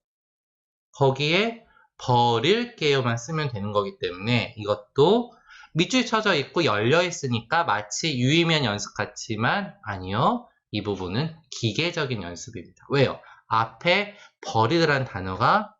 거기에 버릴게요만 쓰면 되는 거기 때문에 이것도 밑줄 쳐져 있고 열려 있으니까 마치 유의미한 연습 같지만 아니요. 이 부분은 기계적인 연습입니다. 왜요? 앞에 버리다라는 단어가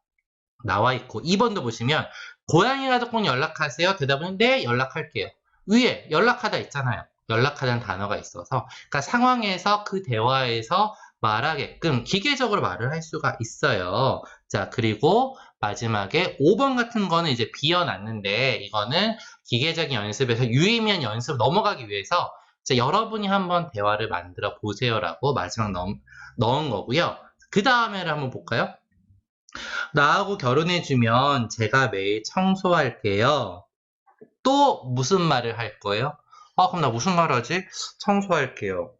나와 있고 2번도 보시면 고양이라도 꼭 연락하세요. 대답은 네, 연락할게요. 위에 연락하다 있잖아요. 연락하다는 단어가 있어서 그러니까 상황에서 그 대화에서 말하게끔 기계적으로 말을 할 수가 있어요. 자, 그리고 마지막에 5번 같은 거는 이제 비어놨는데 이거는 기계적인 연습에서 유의미한 연습 넘어가기 위해서 여러분이 한번 대화를 만들어 보세요라고 마지막 넣은 거고요. 그 다음에를 한번 볼까요? 나하고 결혼해주면 제가 매일 청소할게요. 또 무슨 말을 할 거예요? 그럼 나 무슨 말 하지? 청소할게요.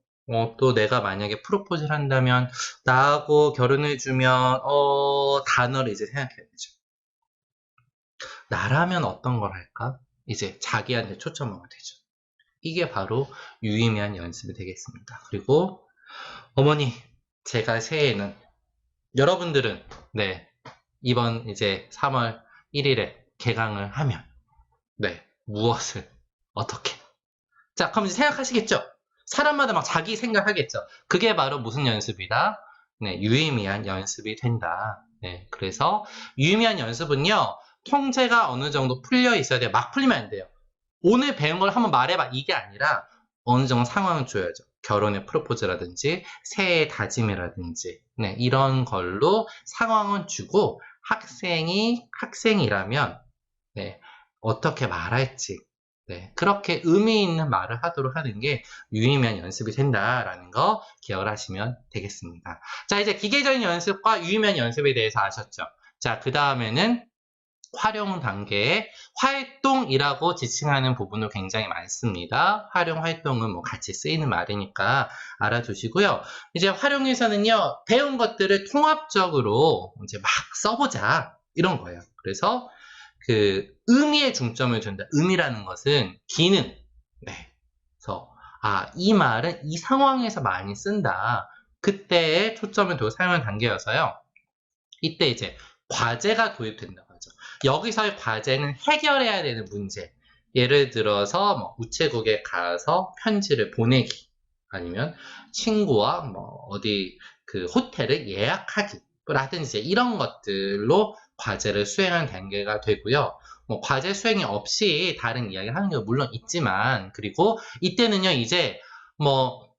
또 내가 만약에 프로포즈를 한다면 나하고 결혼해주면 단어를 이제 생각해야 되죠. 나라면 어떤 걸 할까? 이제 자기한테 초점하면 되죠. 이게 바로 유의미한 연습이 되겠습니다. 그리고 어머니, 제가 새해에는 여러분들은 네, 이번 이제 3월 1일에 개강을 하면 무엇을 어떻게 자, 그럼 이제 생각하시겠죠? 사람마다 막 자기 생각하겠죠? 그게 바로 무슨 연습이다? 네, 유의미한 연습이 된다. 네, 그래서 유의미한 연습은요, 통제가 어느 정도 풀려 있어야 돼요. 막 풀리면 안 돼요. 오늘 배운 걸 한번 말해봐. 이게 아니라 어느 정도 상황을 줘야죠. 결혼의 프로포즈라든지 새해의 다짐이라든지 네, 이런 걸로 상황은 주고 학생이라면 네, 어떻게 말할지 네, 그렇게 의미 있는 말을 하도록 하는 게 유의미한 연습이 된다라는 거 기억을 하시면 되겠습니다. 자, 이제 기계적인 연습과 유의미한 연습에 대해서 아셨죠? 자, 그 다음에는 활용 단계에 활동이라고 지칭하는 부분도 굉장히 많습니다. 활용 활동은 뭐 같이 쓰이는 말이니까 알아두시고요. 이제 활용에서는요, 배운 것들을 통합적으로 이제 막 써보자. 이런 거예요. 그래서 그 의미에 중점을 준다. 의미라는 것은 기능. 네. 그래서 이 말은 이 상황에서 많이 쓴다. 그때에 초점을 두고 사용하는 단계여서요. 이때 이제 과제가 도입된다고 하죠. 여기서의 과제는 해결해야 되는 문제. 예를 들어서 뭐 우체국에 가서 편지를 보내기 아니면 친구와 뭐 어디 그 호텔을 예약하기 라든지 이런 것들로 과제를 수행하는 단계가 되고요. 뭐 과제 수행이 없이 다른 이야기 하는 게 물론 있지만 그리고 이때는요 이제 뭐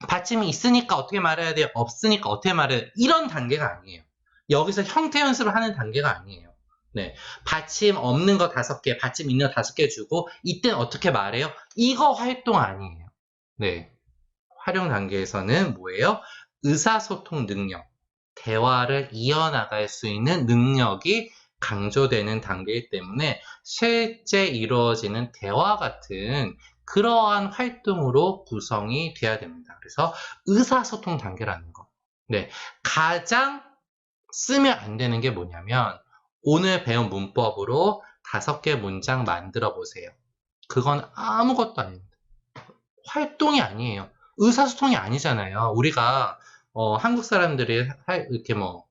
받침이 있으니까 어떻게 말해야 돼요? 없으니까 어떻게 말해야 돼요? 이런 단계가 아니에요. 여기서 형태 연습을 하는 단계가 아니에요. 네. 받침 없는 거 5개, 받침 있는 거 5개 주고, 이때는 어떻게 말해요? 이거 활동 아니에요. 네. 활용 단계에서는 뭐예요? 의사소통 능력, 대화를 이어나갈 수 있는 능력이 강조되는 단계이기 때문에 실제 이루어지는 대화 같은 그러한 활동으로 구성이 돼야 됩니다. 그래서 의사소통 단계라는 거. 네. 가장 쓰면 안 되는 게 뭐냐면 오늘 배운 문법으로 5개 문장 만들어 보세요. 그건 아무것도 아닙니다. 활동이 아니에요. 의사소통이 아니잖아요. 우리가 한국 사람들이 이렇게 뭐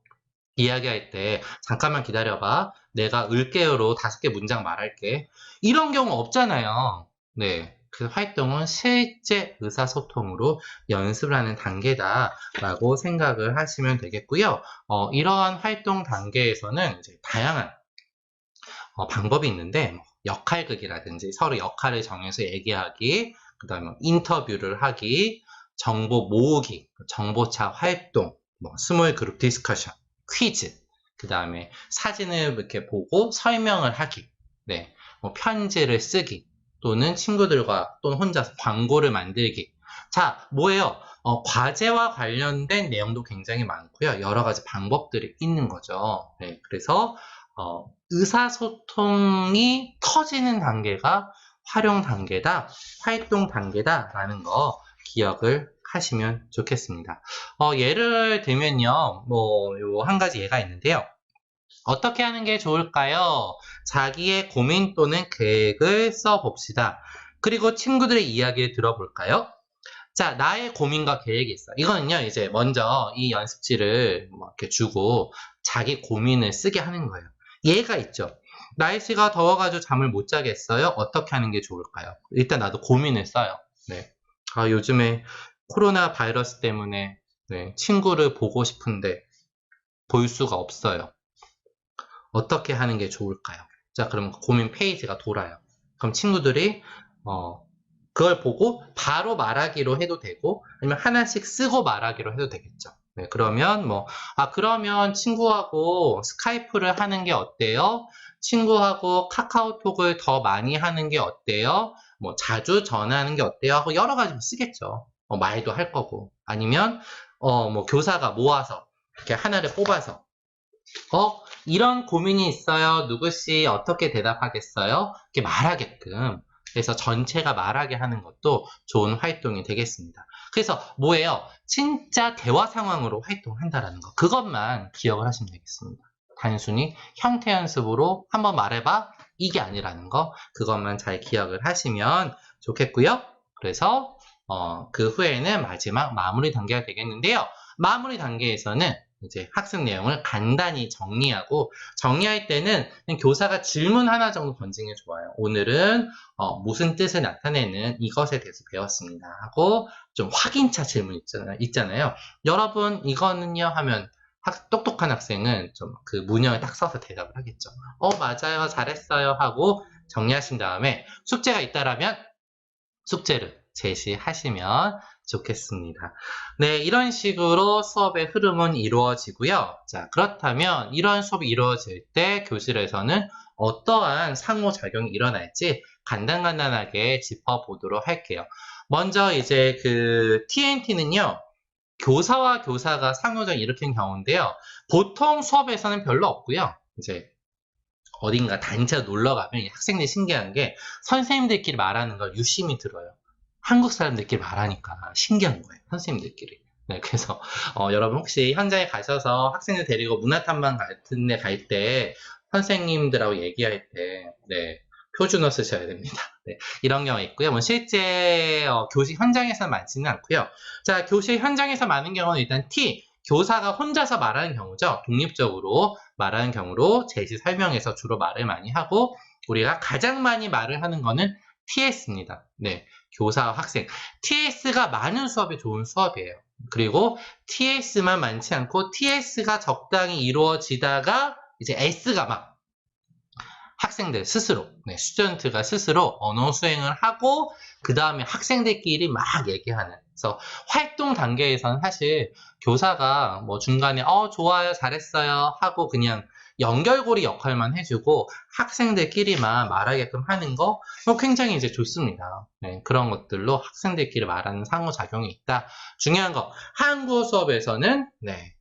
이야기할 때 잠깐만 기다려봐. 내가 을게요로 5개 문장 말할게. 이런 경우 없잖아요. 네. 그 활동은 실제 의사소통으로 연습을 하는 단계다라고 생각을 하시면 되겠고요. 이러한 활동 단계에서는 이제 다양한 방법이 있는데 역할극이라든지 서로 역할을 정해서 얘기하기, 그 다음에 인터뷰를 하기, 정보 모으기, 정보차 활동, 스몰 그룹 디스커션, 퀴즈, 그 다음에 사진을 이렇게 보고 설명을 하기. 네, 뭐 편지를 쓰기, 또는 친구들과 또는 혼자서 광고를 만들기. 자, 뭐예요? 과제와 관련된 내용도 굉장히 많고요. 여러 가지 방법들이 있는 거죠. 네, 그래서 의사소통이 터지는 단계가 활용 단계다, 활동 단계다라는 거 기억을 하시면 좋겠습니다. 예를 들면요, 뭐, 요 한 가지 예가 있는데요. 어떻게 하는 게 좋을까요? 자기의 고민 또는 계획을 써봅시다. 그리고 친구들의 이야기를 들어볼까요? 자, 나의 고민과 계획이 있어. 이거는요, 이제 먼저 이 연습지를 뭐 이렇게 주고 자기 고민을 쓰게 하는 거예요. 예가 있죠. 날씨가 더워가지고 잠을 못 자겠어요. 어떻게 하는 게 좋을까요? 일단 나도 고민을 써요. 네. 요즘에 코로나 바이러스 때문에 네, 친구를 보고 싶은데 볼 수가 없어요. 어떻게 하는 게 좋을까요? 자, 그럼 고민 페이지가 돌아요. 그럼 친구들이 그걸 보고 바로 말하기로 해도 되고, 아니면 하나씩 쓰고 말하기로 해도 되겠죠. 네, 그러면 그러면 친구하고 스카이프를 하는 게 어때요? 친구하고 카카오톡을 더 많이 하는 게 어때요? 뭐 자주 전화하는 게 어때요? 하고 여러 가지 쓰겠죠. 말도 할 거고. 아니면 뭐 교사가 모아서 이렇게 하나를 뽑아서 이런 고민이 있어요. 누구씨 어떻게 대답하겠어요? 이렇게 말하게끔. 그래서 전체가 말하게 하는 것도 좋은 활동이 되겠습니다. 그래서 뭐예요? 진짜 대화 상황으로 활동한다라는 거. 그것만 기억을 하시면 되겠습니다. 단순히 형태 연습으로 한번 말해봐. 이게 아니라는 거. 그것만 잘 기억을 하시면 좋겠고요. 그래서 그 후에는 마지막 마무리 단계가 되겠는데요. 마무리 단계에서는 이제 학습 내용을 간단히 정리하고, 정리할 때는 교사가 질문 하나 정도 던지는 게 좋아요. 오늘은 무슨 뜻을 나타내는 이것에 대해서 배웠습니다 하고, 좀 확인차 질문 있잖아요. 여러분 이거는요 하면 똑똑한 학생은 좀 그 문형을 딱 써서 대답을 하겠죠. 맞아요, 잘했어요 하고 정리하신 다음에 숙제가 있다라면 숙제를 제시하시면 좋겠습니다. 네, 이런 식으로 수업의 흐름은 이루어지고요. 자, 그렇다면 이런 수업이 이루어질 때 교실에서는 어떠한 상호작용이 일어날지 간단하게 짚어보도록 할게요. 먼저 이제 그 TNT는요, 교사와 교사가 상호작용 일으키는 경우인데요. 보통 수업에서는 별로 없고요. 이제 어딘가 단체로 놀러 가면 학생들이 신기한 게 선생님들끼리 말하는 걸 유심히 들어요. 한국 사람들끼리 말하니까 신기한 거예요. 선생님들끼리. 네, 그래서 여러분 혹시 현장에 가셔서 학생들 데리고 문화탐방 같은 데 갈 때 선생님들하고 얘기할 때 네, 표준어 쓰셔야 됩니다. 네, 이런 경우가 있고요. 뭐 실제 교실 현장에서는 많지는 않고요. 자, 교실 현장에서 많은 경우는 일단 T, 교사가 혼자서 말하는 경우죠. 독립적으로 말하는 경우로 제시 설명에서 주로 말을 많이 하고, 우리가 가장 많이 말을 하는 거는 TS입니다. 네, 교사와 학생. TS가 많은 수업이 좋은 수업이에요. 그리고 TS만 많지 않고 TS가 적당히 이루어지다가 이제 S가 막 학생들 스스로, 네, 스튜던트가 스스로 언어 수행을 하고 그 다음에 학생들끼리 막 얘기하는. 그래서 활동 단계에서는 사실 교사가 뭐 중간에 좋아요, 잘했어요 하고 그냥 연결고리 역할만 해주고 학생들끼리만 말하게끔 하는 거 굉장히 이제 좋습니다. 네, 그런 것들로 학생들끼리 말하는 상호작용이 있다. 중요한 거, 한국어 수업에서는 네,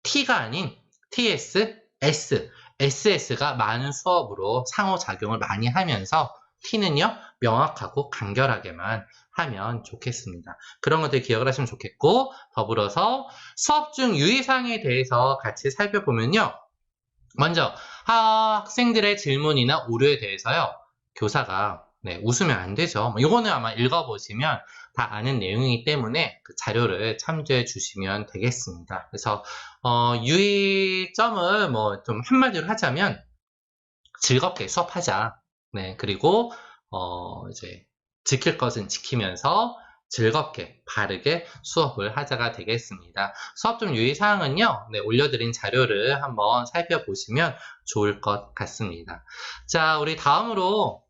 T가 아닌 TS, S, SS가 많은 수업으로 상호작용을 많이 하면서 T는요, 명확하고 간결하게만 하면 좋겠습니다. 그런 것들 기억을 하시면 좋겠고, 더불어서 수업 중 유의사항에 대해서 같이 살펴보면요. 먼저 학생들의 질문이나 오류에 대해서요, 교사가 웃으면 안 되죠. 이거는 아마 읽어보시면 다 아는 내용이기 때문에 그 자료를 참조해 주시면 되겠습니다. 그래서 유의점을 뭐 좀 한마디로 하자면 즐겁게 수업하자. 네, 그리고 이제 지킬 것은 지키면서 즐겁게 바르게 수업을 하자가 되겠습니다. 수업 중 유의사항은요, 네, 올려드린 자료를 한번 살펴보시면 좋을 것 같습니다. 자, 우리 다음으로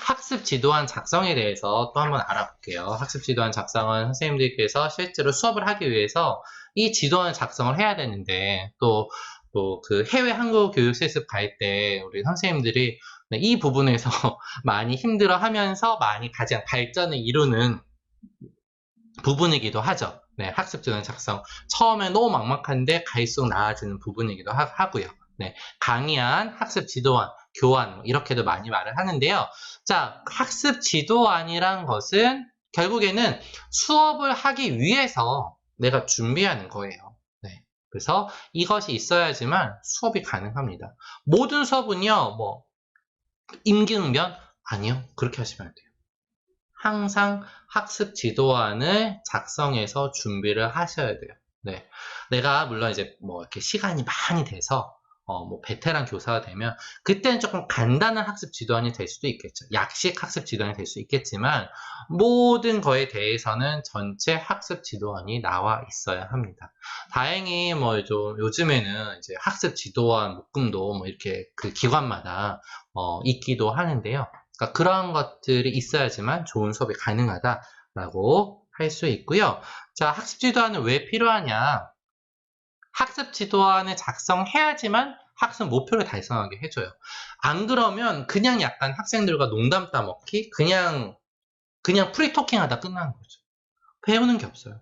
학습 지도안 작성에 대해서 또 한번 알아볼게요. 학습 지도안 작성은 선생님들께서 실제로 수업을 하기 위해서 이 지도안을 작성을 해야 되는데 또 그 해외 한국 교육 실습 갈 때 우리 선생님들이 네, 이 부분에서 많이 힘들어하면서 많이 가장 발전을 이루는 부분이기도 하죠. 네, 학습 지도안 작성. 처음에 너무 막막한데 갈수록 나아지는 부분이기도 하고요. 네, 강의안, 학습 지도안, 교환 이렇게도 많이 말을 하는데요. 자, 학습 지도안이란 것은 결국에는 수업을 하기 위해서 내가 준비하는 거예요. 네, 그래서 이것이 있어야지만 수업이 가능합니다. 모든 수업은요, 뭐 임기응변? 아니요, 그렇게 하시면 안 돼요. 항상 학습 지도안을 작성해서 준비를 하셔야 돼요. 네. 내가 물론 이제 뭐 이렇게 시간이 많이 돼서 뭐 베테랑 교사가 되면 그때는 조금 간단한 학습 지도안이 될 수도 있겠죠. 약식 학습 지도안이 될 수 있겠지만 모든 거에 대해서는 전체 학습 지도안이 나와 있어야 합니다. 다행히 뭐 좀 요즘에는 이제 학습 지도안 묶음도 뭐 이렇게 그 기관마다 있기도 하는데요. 그러니까 그런 것들이 있어야지만 좋은 수업이 가능하다라고 할 수 있고요. 자, 학습 지도안은 왜 필요하냐? 학습 지도안을 작성해야지만 학습 목표를 달성하게 해줘요. 안 그러면 그냥 약간 학생들과 농담 따먹기, 그냥 프리토킹 하다 끝나는 거죠. 배우는 게 없어요.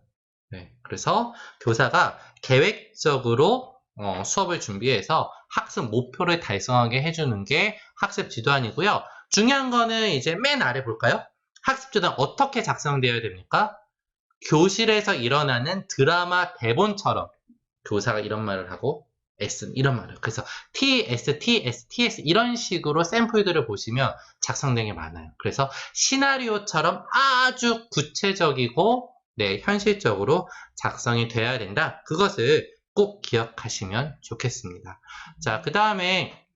네, 그래서 교사가 계획적으로 수업을 준비해서 학습 목표를 달성하게 해주는 게 학습 지도안이고요. 중요한 거는 이제 맨 아래 볼까요? 학습 지도안 어떻게 작성되어야 됩니까? 교실에서 일어나는 드라마 대본처럼 교사가 이런 말을 하고 S는 이런 말을. 그래서 TS, TS, TS 이런 식으로 샘플들을 보시면 작성된 게 많아요. 그래서 시나리오처럼 아주 구체적이고 네, 현실적으로 작성이 돼야 된다. 그것을 꼭 기억하시면 좋겠습니다. 자, 그 다음에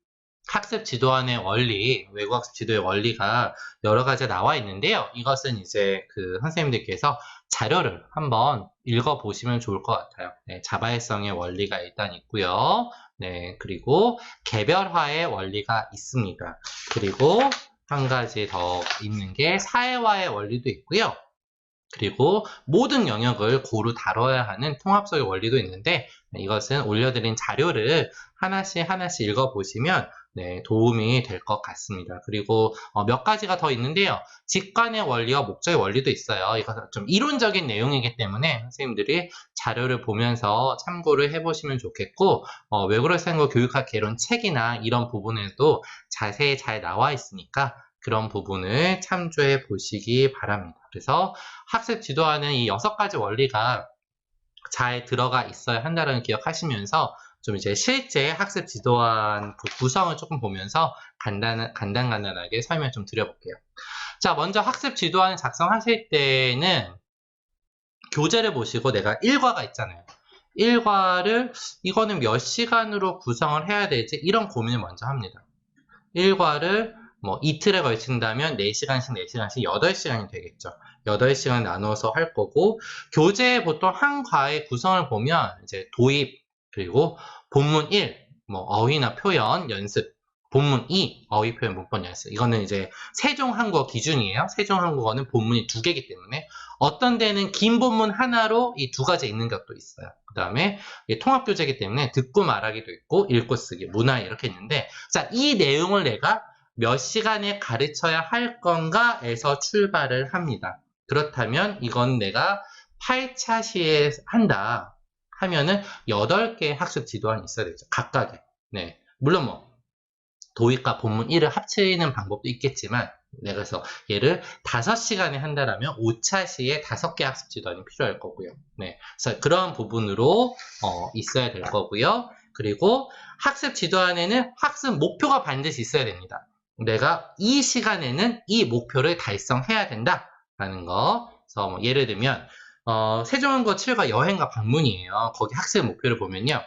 학습 지도안의 원리, 외국 학습 지도의 원리가 여러 가지 나와 있는데요. 이것은 이제 그 선생님들께서 자료를 한번 읽어보시면 좋을 것 같아요. 네, 자발성의 원리가 일단 있고요. 네, 그리고 개별화의 원리가 있습니다. 그리고 한 가지 더 있는 게 사회화의 원리도 있고요. 그리고 모든 영역을 고루 다뤄야 하는 통합적의 원리도 있는데 이것은 올려드린 자료를 하나씩 읽어보시면 네, 도움이 될 것 같습니다. 그리고 몇 가지가 더 있는데요. 직관의 원리와 목적의 원리도 있어요. 이것은 좀 이론적인 내용이기 때문에 선생님들이 자료를 보면서 참고를 해보시면 좋겠고 외국어생고 교육학 개론 책이나 이런 부분에도 자세히 잘 나와 있으니까 그런 부분을 참조해 보시기 바랍니다. 그래서 학습 지도안은 이 6가지 원리가 잘 들어가 있어야 한다는 기억하시면서 좀 이제 실제 학습 지도안 구성을 조금 보면서 간단하게 설명 좀 드려볼게요. 자, 먼저 학습 지도안 작성하실 때는 교재를 보시고 내가 1과가 있잖아요. 1과를 이거는 몇 시간으로 구성을 해야 되지? 이런 고민을 먼저 합니다. 1과를 뭐 이틀에 걸친다면 4시간씩 4시간씩 8시간이 되겠죠. 8시간 나눠서 할 거고 교재에 보통 한 과의 구성을 보면 이제 도입 그리고 본문 1, 뭐 어휘나 표현 연습, 본문 2, 어휘 표현 문법 연습. 이거는 이제 세종 한국어 기준이에요. 세종 한국어는 본문이 2개이기 때문에 어떤 데는 긴 본문 하나로 이 2가지 읽는 것도 있어요. 그 다음에 통합 교재이기 때문에 듣고 말하기도 있고 읽고 쓰기, 문화 이렇게 있는데 자, 이 내용을 내가 몇 시간에 가르쳐야 할 건가에서 출발을 합니다. 그렇다면 이건 내가 8차 시에 한다 하면은 8개의 학습 지도안이 있어야 되죠. 각각의. 네. 물론 뭐 도입과 본문 1을 합치는 방법도 있겠지만 내가 그래서 얘를 5시간에 한다라면 5차 시에 5개 학습 지도안이 필요할 거고요. 네. 그래서 그런 부분으로 있어야 될 거고요. 그리고 학습 지도안에는 학습 목표가 반드시 있어야 됩니다. 내가 이 시간에는 이 목표를 달성해야 된다라는 거. 그래서 뭐 예를 들면 세종한국어 7과 여행과 방문이에요. 거기 학습 목표를 보면요.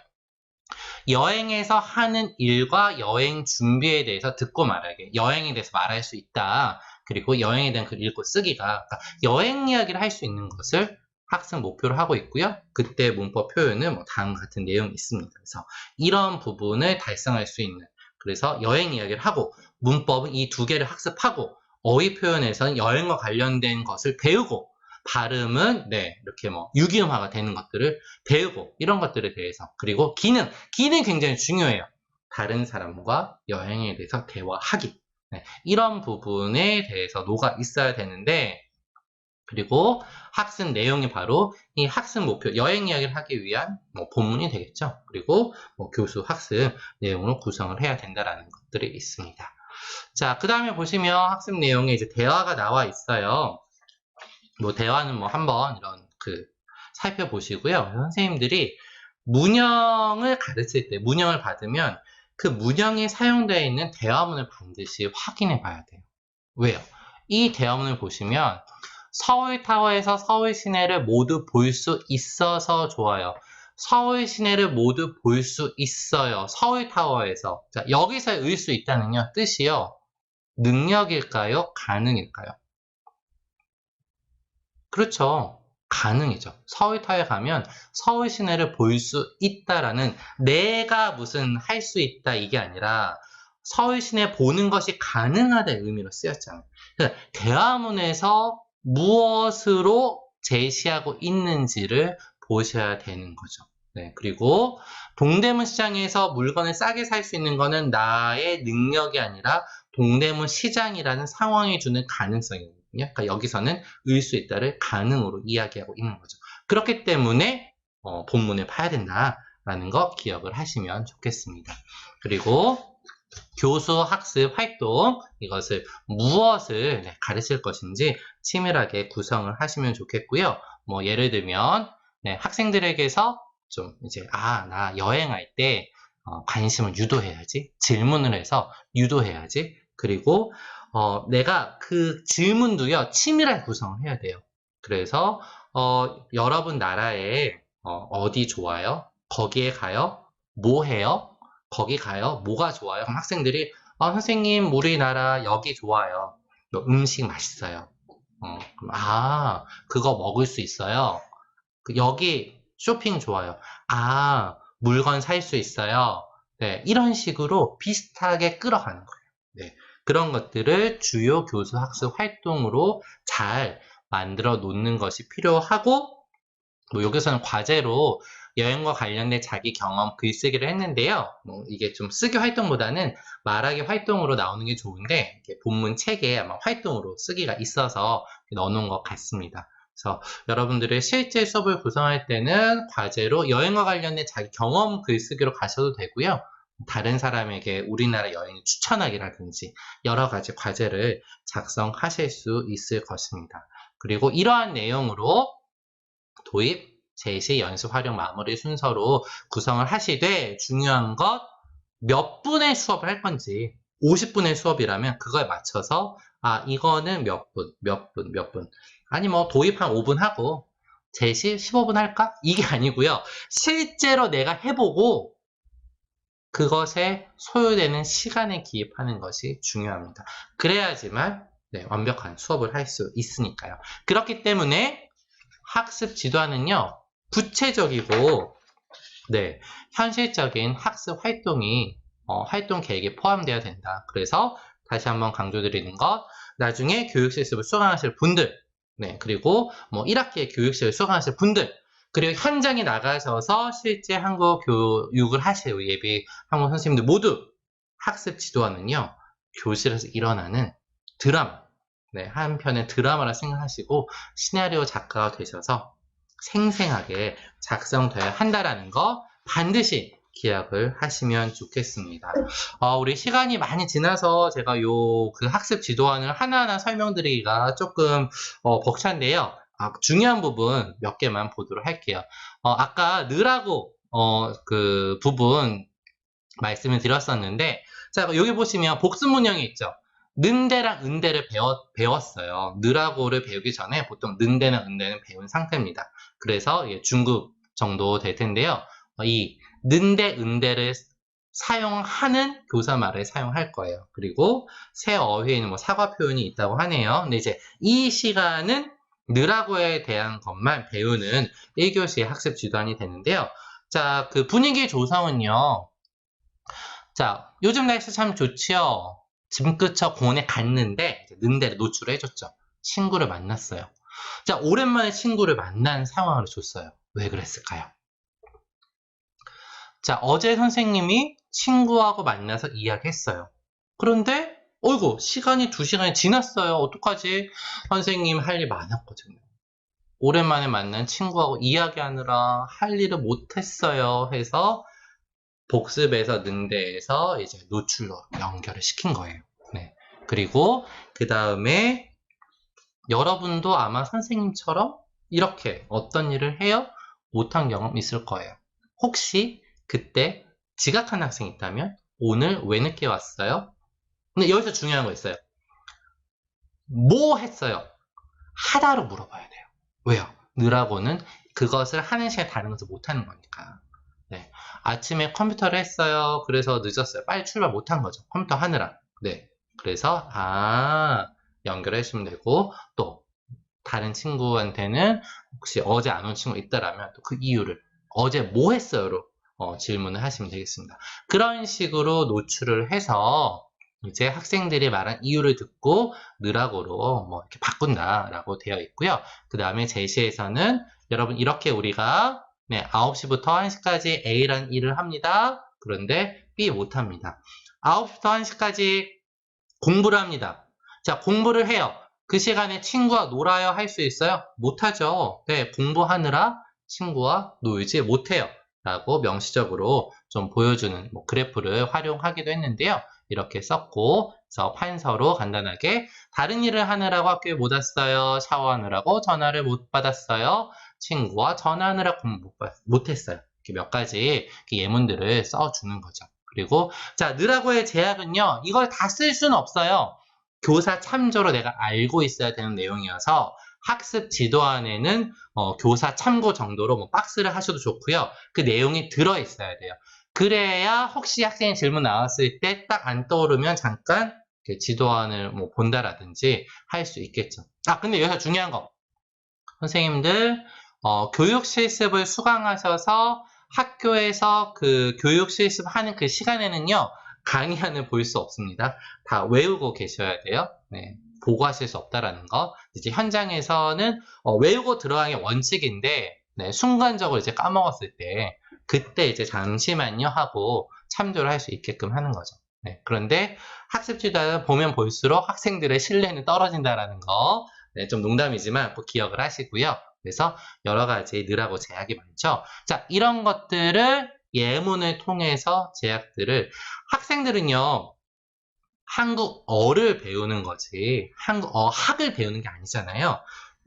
여행에서 하는 일과 여행 준비에 대해서 듣고 말하기. 여행에 대해서 말할 수 있다. 그리고 여행에 대한 글 읽고 쓰기가 그러니까 여행 이야기를 할 수 있는 것을 학습 목표로 하고 있고요. 그때 문법 표현은 뭐 다음과 같은 내용이 있습니다. 그래서 이런 부분을 달성할 수 있는 그래서 여행 이야기를 하고 문법은 이 2개를 학습하고 어휘 표현에서는 여행과 관련된 것을 배우고 발음은 네 이렇게 뭐 유기음화가 되는 것들을 배우고 이런 것들에 대해서 그리고 기능 굉장히 중요해요. 다른 사람과 여행에 대해서 대화하기 네, 이런 부분에 대해서 녹아 있어야 되는데, 그리고 학습 내용이 바로 이 학습 목표, 여행 이야기를 하기 위한 본문이 되겠죠. 그리고 교수 학습 내용으로 구성을 해야 된다라는 것들이 있습니다. 자, 그 다음에 보시면 학습 내용에 이제 대화가 나와 있어요. 대화는 한번 이런 살펴보시고요. 선생님들이 문형을 가르칠 때, 문형을 받으면 그 문형에 사용되어 있는 대화문을 반드시 확인해 봐야 돼요. 왜요? 이 대화문을 보시면 서울타워에서 서울 시내를 모두 볼 수 있어서 좋아요. 서울 시내를 모두 볼 수 있어요. 서울타워에서. 자, 여기서 의 수 있다는요, 뜻이요. 능력일까요? 가능일까요? 그렇죠. 가능이죠. 서울타워에 가면 서울 시내를 볼 수 있다라는 내가 무슨 할 수 있다 이게 아니라 서울 시내 보는 것이 가능하다의 의미로 쓰였잖아요. 그러니까 대화문에서 무엇으로 제시하고 있는지를 보셔야 되는 거죠. 네, 그리고 동대문 시장에서 물건을 싸게 살 수 있는 거는 나의 능력이 아니라 동대문 시장이라는 상황이 주는 가능성이거든요. 그러니까 여기서는 을 수 있다를 가능으로 이야기하고 있는 거죠. 그렇기 때문에 본문을 파야 된다라는 거 기억을 하시면 좋겠습니다. 그리고 교수 학습 활동, 이것을 무엇을 가르칠 것인지 치밀하게 구성을 하시면 좋겠고요. 예를 들면 학생들에게서 좀 이제 나 여행할 때 관심을 유도해야지, 질문을 해서 유도해야지. 그리고 내가 그 질문도요 치밀하게 구성을 해야 돼요. 그래서 여러분 나라에 어디 좋아요? 거기에 가요? 뭐 해요? 거기 가요? 뭐가 좋아요? 그럼 학생들이 선생님 우리나라 여기 좋아요. 음식 맛있어요. 그거 먹을 수 있어요. 여기 쇼핑 좋아요. 물건 살 수 있어요. 네, 이런 식으로 비슷하게 끌어가는 거예요. 네, 그런 것들을 주요 교수 학습 활동으로 잘 만들어 놓는 것이 필요하고, 여기서는 과제로 여행과 관련된 자기 경험 글쓰기를 했는데요. 이게 좀 쓰기 활동보다는 말하기 활동으로 나오는 게 좋은데, 본문 책에 아마 활동으로 쓰기가 있어서 넣어놓은 것 같습니다. 그래서 여러분들의 실제 수업을 구성할 때는 과제로 여행과 관련된 자기 경험 글쓰기로 가셔도 되고요. 다른 사람에게 우리나라 여행을 추천하기라든지 여러 가지 과제를 작성하실 수 있을 것입니다. 그리고 이러한 내용으로 도입, 제시, 연습, 활용, 마무리 순서로 구성을 하시되 중요한 것 몇 분의 수업을 할 건지 50분의 수업이라면 그거에 맞춰서 이거는 몇 분, 몇 분 아니 도입 한 5분 하고 제시 15분 할까? 이게 아니고요. 실제로 내가 해보고 그것에 소요되는 시간에 기입하는 것이 중요합니다. 그래야지만 완벽한 수업을 할 수 있으니까요. 그렇기 때문에 학습 지도안은요, 구체적이고, 현실적인 학습 활동이, 활동 계획에 포함되어야 된다. 그래서 다시 한번 강조드리는 것, 나중에 교육 실습을 수강하실 분들, 그리고 1학기에 교육 실습을 수강하실 분들, 그리고 현장에 나가셔서 실제 한국 교육을 하실 예비 한국 선생님들 모두 학습 지도안은요, 교실에서 일어나는 드라마, 한 편의 드라마라 생각하시고 시나리오 작가가 되셔서 생생하게 작성되어야 한다라는 거 반드시 기억을 하시면 좋겠습니다. 우리 시간이 많이 지나서 제가 그 학습 지도안을 하나하나 설명드리기가 조금 벅찬데요. 중요한 부분 몇 개만 보도록 할게요. 아까 느라고 그 부분 말씀을 드렸었는데, 자, 여기 보시면 복습 문형이 있죠. 는대랑 은대를 배웠어요. 느라고를 배우기 전에 보통 는대나 은대는 배운 상태입니다. 그래서 중급 정도 될 텐데요. 이 는대, 은대를 사용하는 교사말을 사용할 거예요. 그리고 새 어휘에는 사과 표현이 있다고 하네요. 근데 이제 이 시간은 느라고에 대한 것만 배우는 1교시의 학습 지도안이 되는데요. 자, 그 분위기 조성은요. 자, 요즘 날씨 참 좋지요. 짐 끝쳐 공원에 갔는데 는대를 노출해줬죠. 친구를 만났어요. 자, 오랜만에 친구를 만난 상황을 줬어요. 왜 그랬을까요? 자, 어제 선생님이 친구하고 만나서 이야기했어요. 그런데 어이구, 시간이 2시간이 지났어요. 어떡하지? 선생님 할 일 많았거든요. 오랜만에 만난 친구하고 이야기하느라 할 일을 못했어요. 해서 복습에서 능대에서 이제 노출로 연결을 시킨 거예요. 네. 그리고 그 다음에 여러분도 아마 선생님처럼 이렇게 어떤 일을 해요? 못한 경험 있을 거예요. 혹시 그때 지각한 학생 있다면 오늘 왜 늦게 왔어요? 근데 여기서 중요한 거 있어요. 뭐 했어요? 하다로 물어봐야 돼요. 왜요? 느라고는 그것을 하는 시간에 다른 것을 못하는 거니까. 네. 아침에 컴퓨터를 했어요. 그래서 늦었어요. 빨리 출발 못한 거죠. 컴퓨터 하느라. 네. 그래서 연결해 주시면 되고, 또 다른 친구한테는 혹시 어제 안 온 친구 있다라면 또 그 이유를 어제 뭐 했어요로 질문을 하시면 되겠습니다. 그런 식으로 노출을 해서 이제 학생들이 말한 이유를 듣고 느라고로 뭐 이렇게 바꾼다라고 되어 있고요. 그 다음에 제시에서는 여러분 이렇게 우리가 9시부터 1시까지 A라는 일을 합니다. 그런데 B 못합니다. 9시부터 1시까지 공부를 합니다. 자, 공부를 해요. 그 시간에 친구와 놀아요 할 수 있어요? 못하죠. 네, 공부하느라 친구와 놀지 못해요. 라고 명시적으로 좀 보여주는 그래프를 활용하기도 했는데요. 이렇게 썼고, 그래서 판서로 간단하게 다른 일을 하느라고 학교에 못 왔어요. 샤워하느라고 전화를 못 받았어요. 친구와 전화하느라 공부 못했어요. 이렇게 몇 가지 예문들을 써주는 거죠. 그리고 자, 느라고의 제약은요. 이걸 다 쓸 수는 없어요. 교사 참조로 내가 알고 있어야 되는 내용이어서 학습 지도안에는 교사 참고 정도로 박스를 하셔도 좋고요. 그 내용이 들어있어야 돼요. 그래야 혹시 학생이 질문 나왔을 때 딱 안 떠오르면 잠깐 지도안을 본다라든지 할 수 있겠죠. 근데 여기서 중요한 거. 선생님들 교육 실습을 수강하셔서 학교에서 그 교육 실습하는 그 시간에는요. 강의안을 볼 수 없습니다. 다 외우고 계셔야 돼요. 네, 보고하실 수 없다라는 거. 이제 현장에서는 외우고 들어가는 게 원칙인데 순간적으로 이제 까먹었을 때 그때 이제 잠시만요 하고 참조를 할 수 있게끔 하는 거죠. 네, 그런데 학습 지도를 보면 볼수록 학생들의 신뢰는 떨어진다라는 거. 네, 좀 농담이지만 꼭 기억을 하시고요. 그래서 여러 가지 느라고 제약이 많죠. 자, 이런 것들을 예문을 통해서 제약들을 학생들은요. 한국어를 배우는 거지 학을 배우는 게 아니잖아요.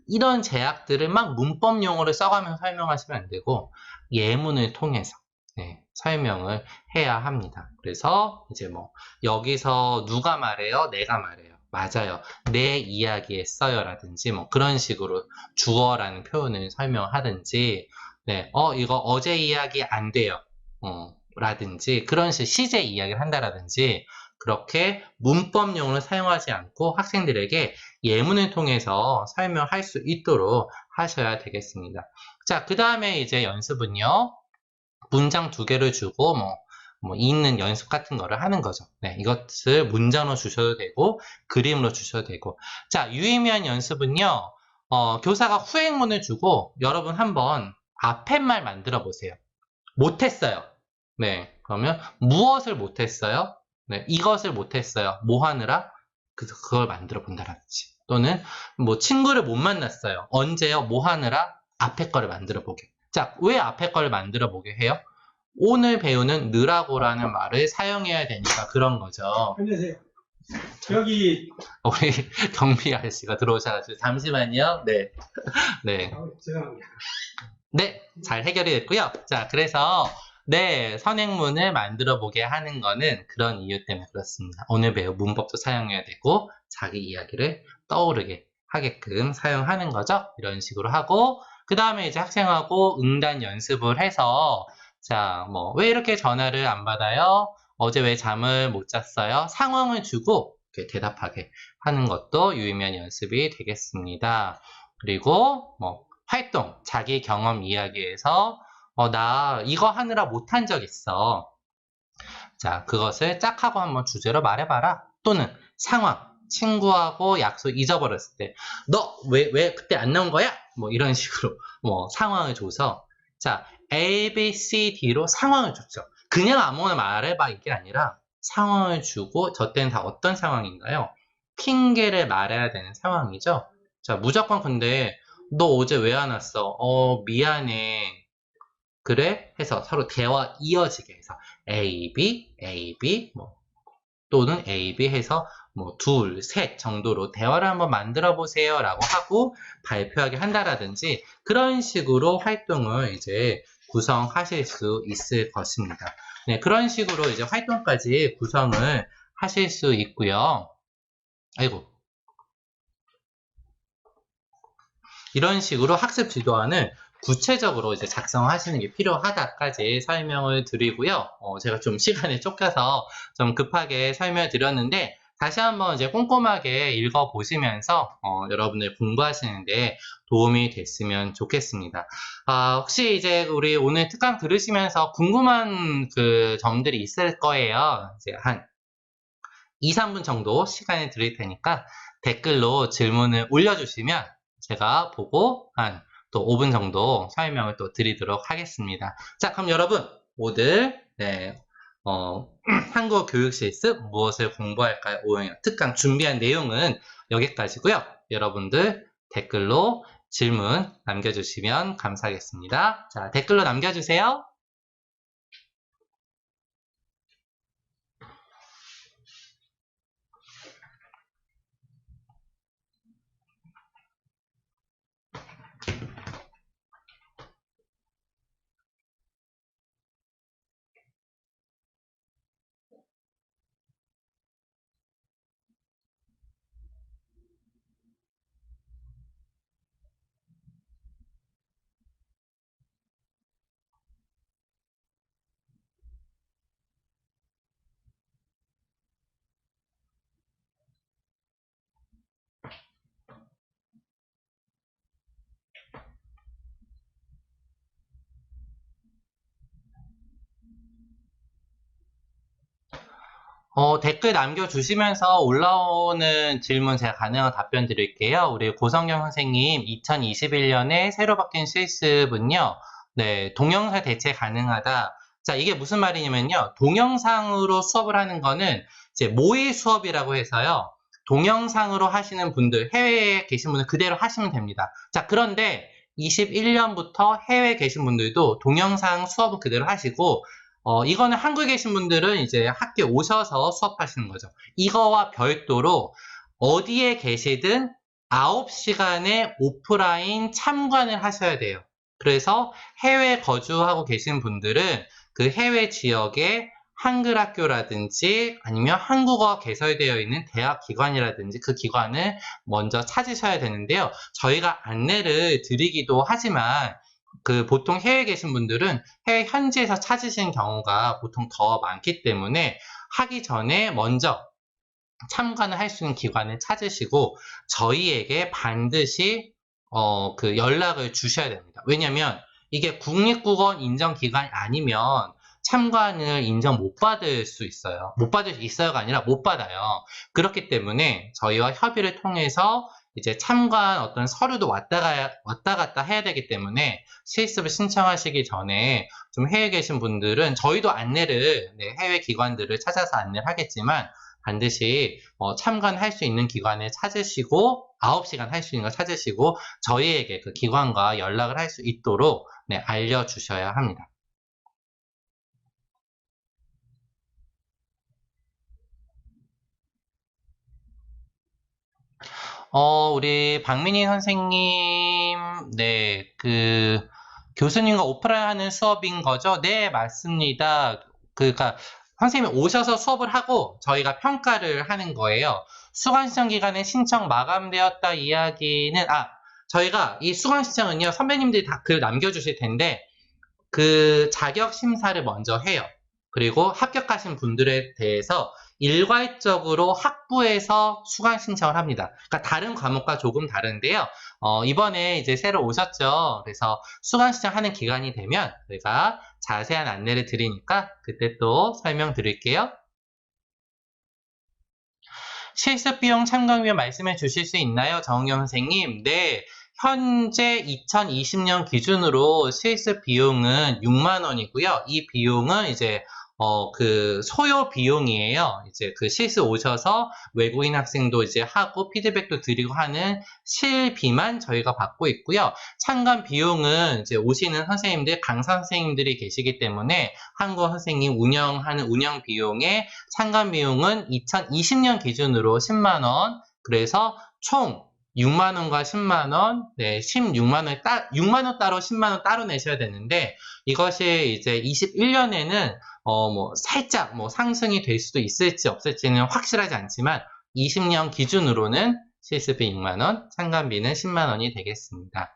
이런 제약들을 막 문법 용어를 써가면서 설명하시면 안 되고 예문을 통해서 설명을 해야 합니다. 그래서 이제 여기서 누가 말해요? 내가 말해요. 맞아요. 내 이야기 했어요. 라든지 그런 식으로 주어라는 표현을 설명하든지 이거 어제 이야기 안 돼요. 라든지 그런 식으로 시제 이야기를 한다라든지 그렇게 문법용어를 사용하지 않고 학생들에게 예문을 통해서 설명할 수 있도록 하셔야 되겠습니다. 자, 그 다음에 이제 연습은요. 문장 2개를 주고 있는 연습 같은 거를 하는 거죠. 네, 이것을 문장으로 주셔도 되고 그림으로 주셔도 되고. 자, 유의미한 연습은요. 교사가 후행문을 주고 여러분 한번 앞에 말 만들어 보세요. 못했어요. 네, 그러면 무엇을 못했어요? 네, 이것을 못했어요. 뭐 하느라? 그걸 만들어 본다라든지. 또는 친구를 못 만났어요. 언제요? 뭐 하느라? 앞에 거를 만들어 보게. 자, 왜 앞에 거를 만들어 보게 해요? 오늘 배우는 느라고라는 말을 사용해야 되니까 그런 거죠. 안녕하세요. 여기 우리 경비 아저씨가 들어오셔가지고 잠시만요. 네, 네. 죄송합니다. 네, 잘 해결이 됐고요. 자, 그래서 선행문을 만들어 보게 하는 거는 그런 이유 때문에 그렇습니다. 오늘 배운 문법도 사용해야 되고 자기 이야기를 떠오르게 하게끔 사용하는 거죠. 이런 식으로 하고 그 다음에 이제 학생하고 응단 연습을 해서 자, 왜 이렇게 전화를 안 받아요? 어제 왜 잠을 못 잤어요? 상황을 주고 이렇게 대답하게 하는 것도 유의미한 연습이 되겠습니다. 그리고 활동, 자기 경험 이야기에서 나 이거 하느라 못한 적 있어. 자, 그것을 짝하고 한번 주제로 말해봐라. 또는 상황, 친구하고 약속 잊어버렸을 때 너 왜 그때 안 나온 거야? 이런 식으로 상황을 줘서 자, A, B, C, D로 상황을 줬죠. 그냥 아무거나 말해봐 이게 아니라 상황을 주고 저 때는 다 어떤 상황인가요? 핑계를 말해야 되는 상황이죠. 자, 무조건 근데 너 어제 왜 안 왔어? 미안해. 그래? 해서 서로 대화 이어지게 해서 A, B, 뭐 또는 A, B 해서 뭐 둘, 셋 정도로 대화를 한번 만들어 보세요 라고 하고 발표하게 한다라든지 그런 식으로 활동을 이제 구성하실 수 있을 것입니다. 네, 그런 식으로 이제 활동까지 구성을 하실 수 있고요. 아이고. 이런 식으로 학습 지도안을 구체적으로 이제 작성하시는 게 필요하다까지 설명을 드리고요. 제가 좀 시간에 쫓겨서 좀 급하게 설명을 드렸는데 다시 한번 이제 꼼꼼하게 읽어보시면서 여러분들 공부하시는데 도움이 됐으면 좋겠습니다. 혹시 이제 우리 오늘 특강 들으시면서 궁금한 그 점들이 있을 거예요. 이제 한 2, 3분 정도 시간을 드릴 테니까 댓글로 질문을 올려주시면 제가 보고 한 또 5분 정도 설명을 또 드리도록 하겠습니다. 자, 그럼 여러분 모두 한국어 교육 실습 무엇을 공부할까요? 5학년 특강 준비한 내용은 여기까지고요. 여러분들 댓글로 질문 남겨주시면 감사하겠습니다. 자, 댓글로 남겨주세요. 댓글 남겨주시면서 올라오는 질문 제가 가능한 답변 드릴게요. 우리 고성경 선생님, 2021년에 새로 바뀐 실습은요, 네, 동영상 대체 가능하다. 자, 이게 무슨 말이냐면요, 동영상으로 수업을 하는 거는 이제 모의 수업이라고 해서요, 동영상으로 하시는 분들, 해외에 계신 분들 그대로 하시면 됩니다. 자, 그런데 21년부터 해외에 계신 분들도 동영상 수업은 그대로 하시고, 이거는 한국에 계신 분들은 이제 학교에 오셔서 수업하시는 거죠. 이거와 별도로 어디에 계시든 9시간의 오프라인 참관을 하셔야 돼요. 그래서 해외 거주하고 계신 분들은 그 해외 지역에 한글 학교라든지 아니면 한국어 개설되어 있는 대학 기관이라든지 그 기관을 먼저 찾으셔야 되는데요. 저희가 안내를 드리기도 하지만 그 보통 해외에 계신 분들은 해외 현지에서 찾으시는 경우가 보통 더 많기 때문에 하기 전에 먼저 참관을 할 수 있는 기관을 찾으시고 저희에게 반드시 그 연락을 주셔야 됩니다. 왜냐면 이게 국립국어 인정기관이 아니면 참관을 인정 못 받을 수 있어요. 못 받을 수 있어요가 아니라 못 받아요. 그렇기 때문에 저희와 협의를 통해서 이제 참관 어떤 서류도 왔다 갔다 해야 되기 때문에 실습을 신청하시기 전에 좀 해외에 계신 분들은 저희도 안내를 해외 기관들을 찾아서 안내를 하겠지만 반드시 참관할 수 있는 기관을 찾으시고 9시간 할 수 있는 걸 찾으시고 저희에게 그 기관과 연락을 할 수 있도록 알려주셔야 합니다. 우리 박민희 선생님, 네, 교수님과 오프라인 하는 수업인 거죠? 네, 맞습니다. 그러니까 선생님이 오셔서 수업을 하고 저희가 평가를 하는 거예요. 수강 신청 기간에 신청 마감되었다 이야기는, 저희가 이 수강 신청은요, 선배님들이 다 글 남겨주실 텐데, 그 자격 심사를 먼저 해요. 그리고 합격하신 분들에 대해서 일괄적으로 학부에서 수강 신청을 합니다. 그러니까 다른 과목과 조금 다른데요. 이번에 이제 새로 오셨죠. 그래서 수강 신청하는 기간이 되면 저희가 자세한 안내를 드리니까 그때 또 설명드릴게요. 실습 비용 참가비용 말씀해 주실 수 있나요? 정은경 선생님. 네. 현재 2020년 기준으로 실습 비용은 6만 원이고요. 이 비용은 이제 그 소요 비용이에요. 이제 그 실습 오셔서 외국인 학생도 이제 하고 피드백도 드리고 하는 실비만 저희가 받고 있고요. 참관 비용은 이제 오시는 선생님들, 강사 선생님들이 계시기 때문에 한국 선생님 운영하는 운영 비용에 참관 비용은 2020년 기준으로 10만 원. 그래서 총 6만 원과 10만 원, 네, 16만 원, 6만 원 따로 10만 원 따로 내셔야 되는데 이것이 이제 21년에는 살짝 상승이 될 수도 있을지 없을지는 확실하지 않지만 20년 기준으로는 실습비 6만 원, 참관비는 10만 원이 되겠습니다.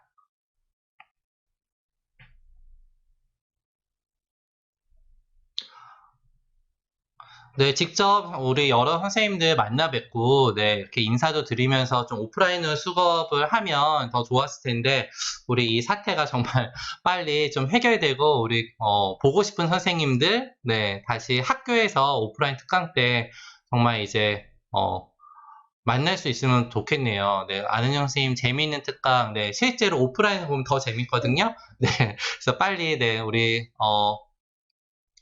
네, 직접 우리 여러 선생님들 만나 뵙고, 네, 이렇게 인사도 드리면서 좀 오프라인으로 수업을 하면 더 좋았을 텐데, 우리 이 사태가 정말 빨리 좀 해결되고, 우리, 보고 싶은 선생님들, 네, 다시 학교에서 오프라인 특강 때 정말 이제, 만날 수 있으면 좋겠네요. 네, 아는 선생님 재미있는 특강, 네, 실제로 오프라인에서 보면 더 재밌거든요. 네, 그래서 빨리, 네, 우리,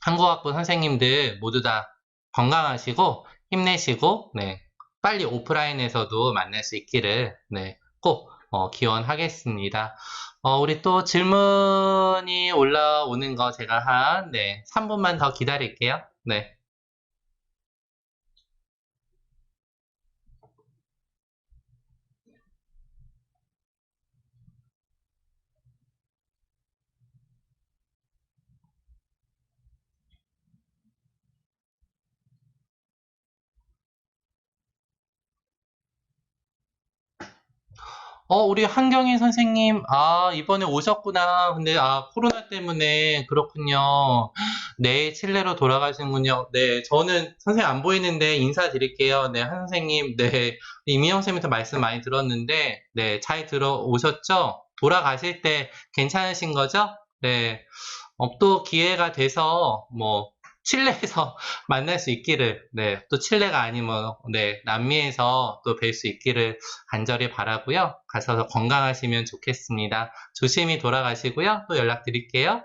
한국학부 선생님들 모두 다 건강하시고 힘내시고 네, 빨리 오프라인에서도 만날 수 있기를 네, 꼭 기원하겠습니다. 우리 또 질문이 올라오는 거 제가 한 네, 3분만 더 기다릴게요. 네. 우리 한경희 선생님, 이번에 오셨구나. 근데, 코로나 때문에 그렇군요. 네, 칠레로 돌아가시는군요. 네, 저는 선생님 안 보이는데 인사드릴게요. 네, 한 선생님, 네, 이민영 선생님한테 말씀 많이 들었는데, 네, 잘 들어오셨죠? 돌아가실 때 괜찮으신 거죠? 네, 또 기회가 돼서, 칠레에서 만날 수 있기를, 네, 또 칠레가 아니면, 네, 남미에서 또 뵐 수 있기를 간절히 바라고요. 가서 건강하시면 좋겠습니다. 조심히 돌아가시고요. 또 연락드릴게요.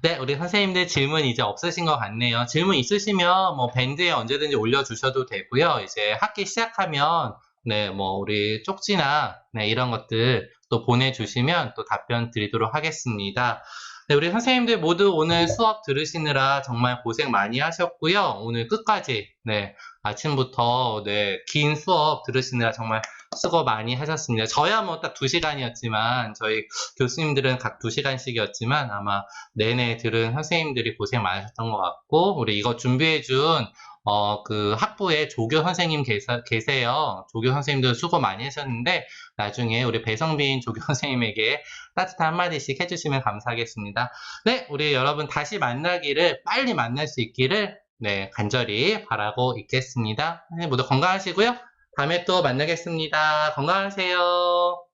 네, 우리 선생님들 질문 이제 없으신 것 같네요. 질문 있으시면 밴드에 언제든지 올려주셔도 되고요. 이제 학기 시작하면 네, 우리 쪽지나 네, 이런 것들 또 보내주시면 또 답변 드리도록 하겠습니다. 네, 우리 선생님들 모두 오늘 수업 들으시느라 정말 고생 많이 하셨고요. 오늘 끝까지 네, 아침부터 네, 긴 수업 들으시느라 정말 수고 많이 하셨습니다. 저야 딱 2시간이었지만 저희 교수님들은 각 2시간씩이었지만 아마 내내 들은 선생님들이 고생 많으셨던 것 같고, 우리 이거 준비해준, 그 학부에 조교 선생님 계세요. 조교 선생님들 수고 많이 하셨는데, 나중에 우리 배성빈 조교 선생님에게 따뜻한 한마디씩 해주시면 감사하겠습니다. 네, 우리 여러분 다시 만나기를, 빨리 만날 수 있기를, 네, 간절히 바라고 있겠습니다. 네, 모두 건강하시고요. 다음에 또 만나겠습니다. 건강하세요.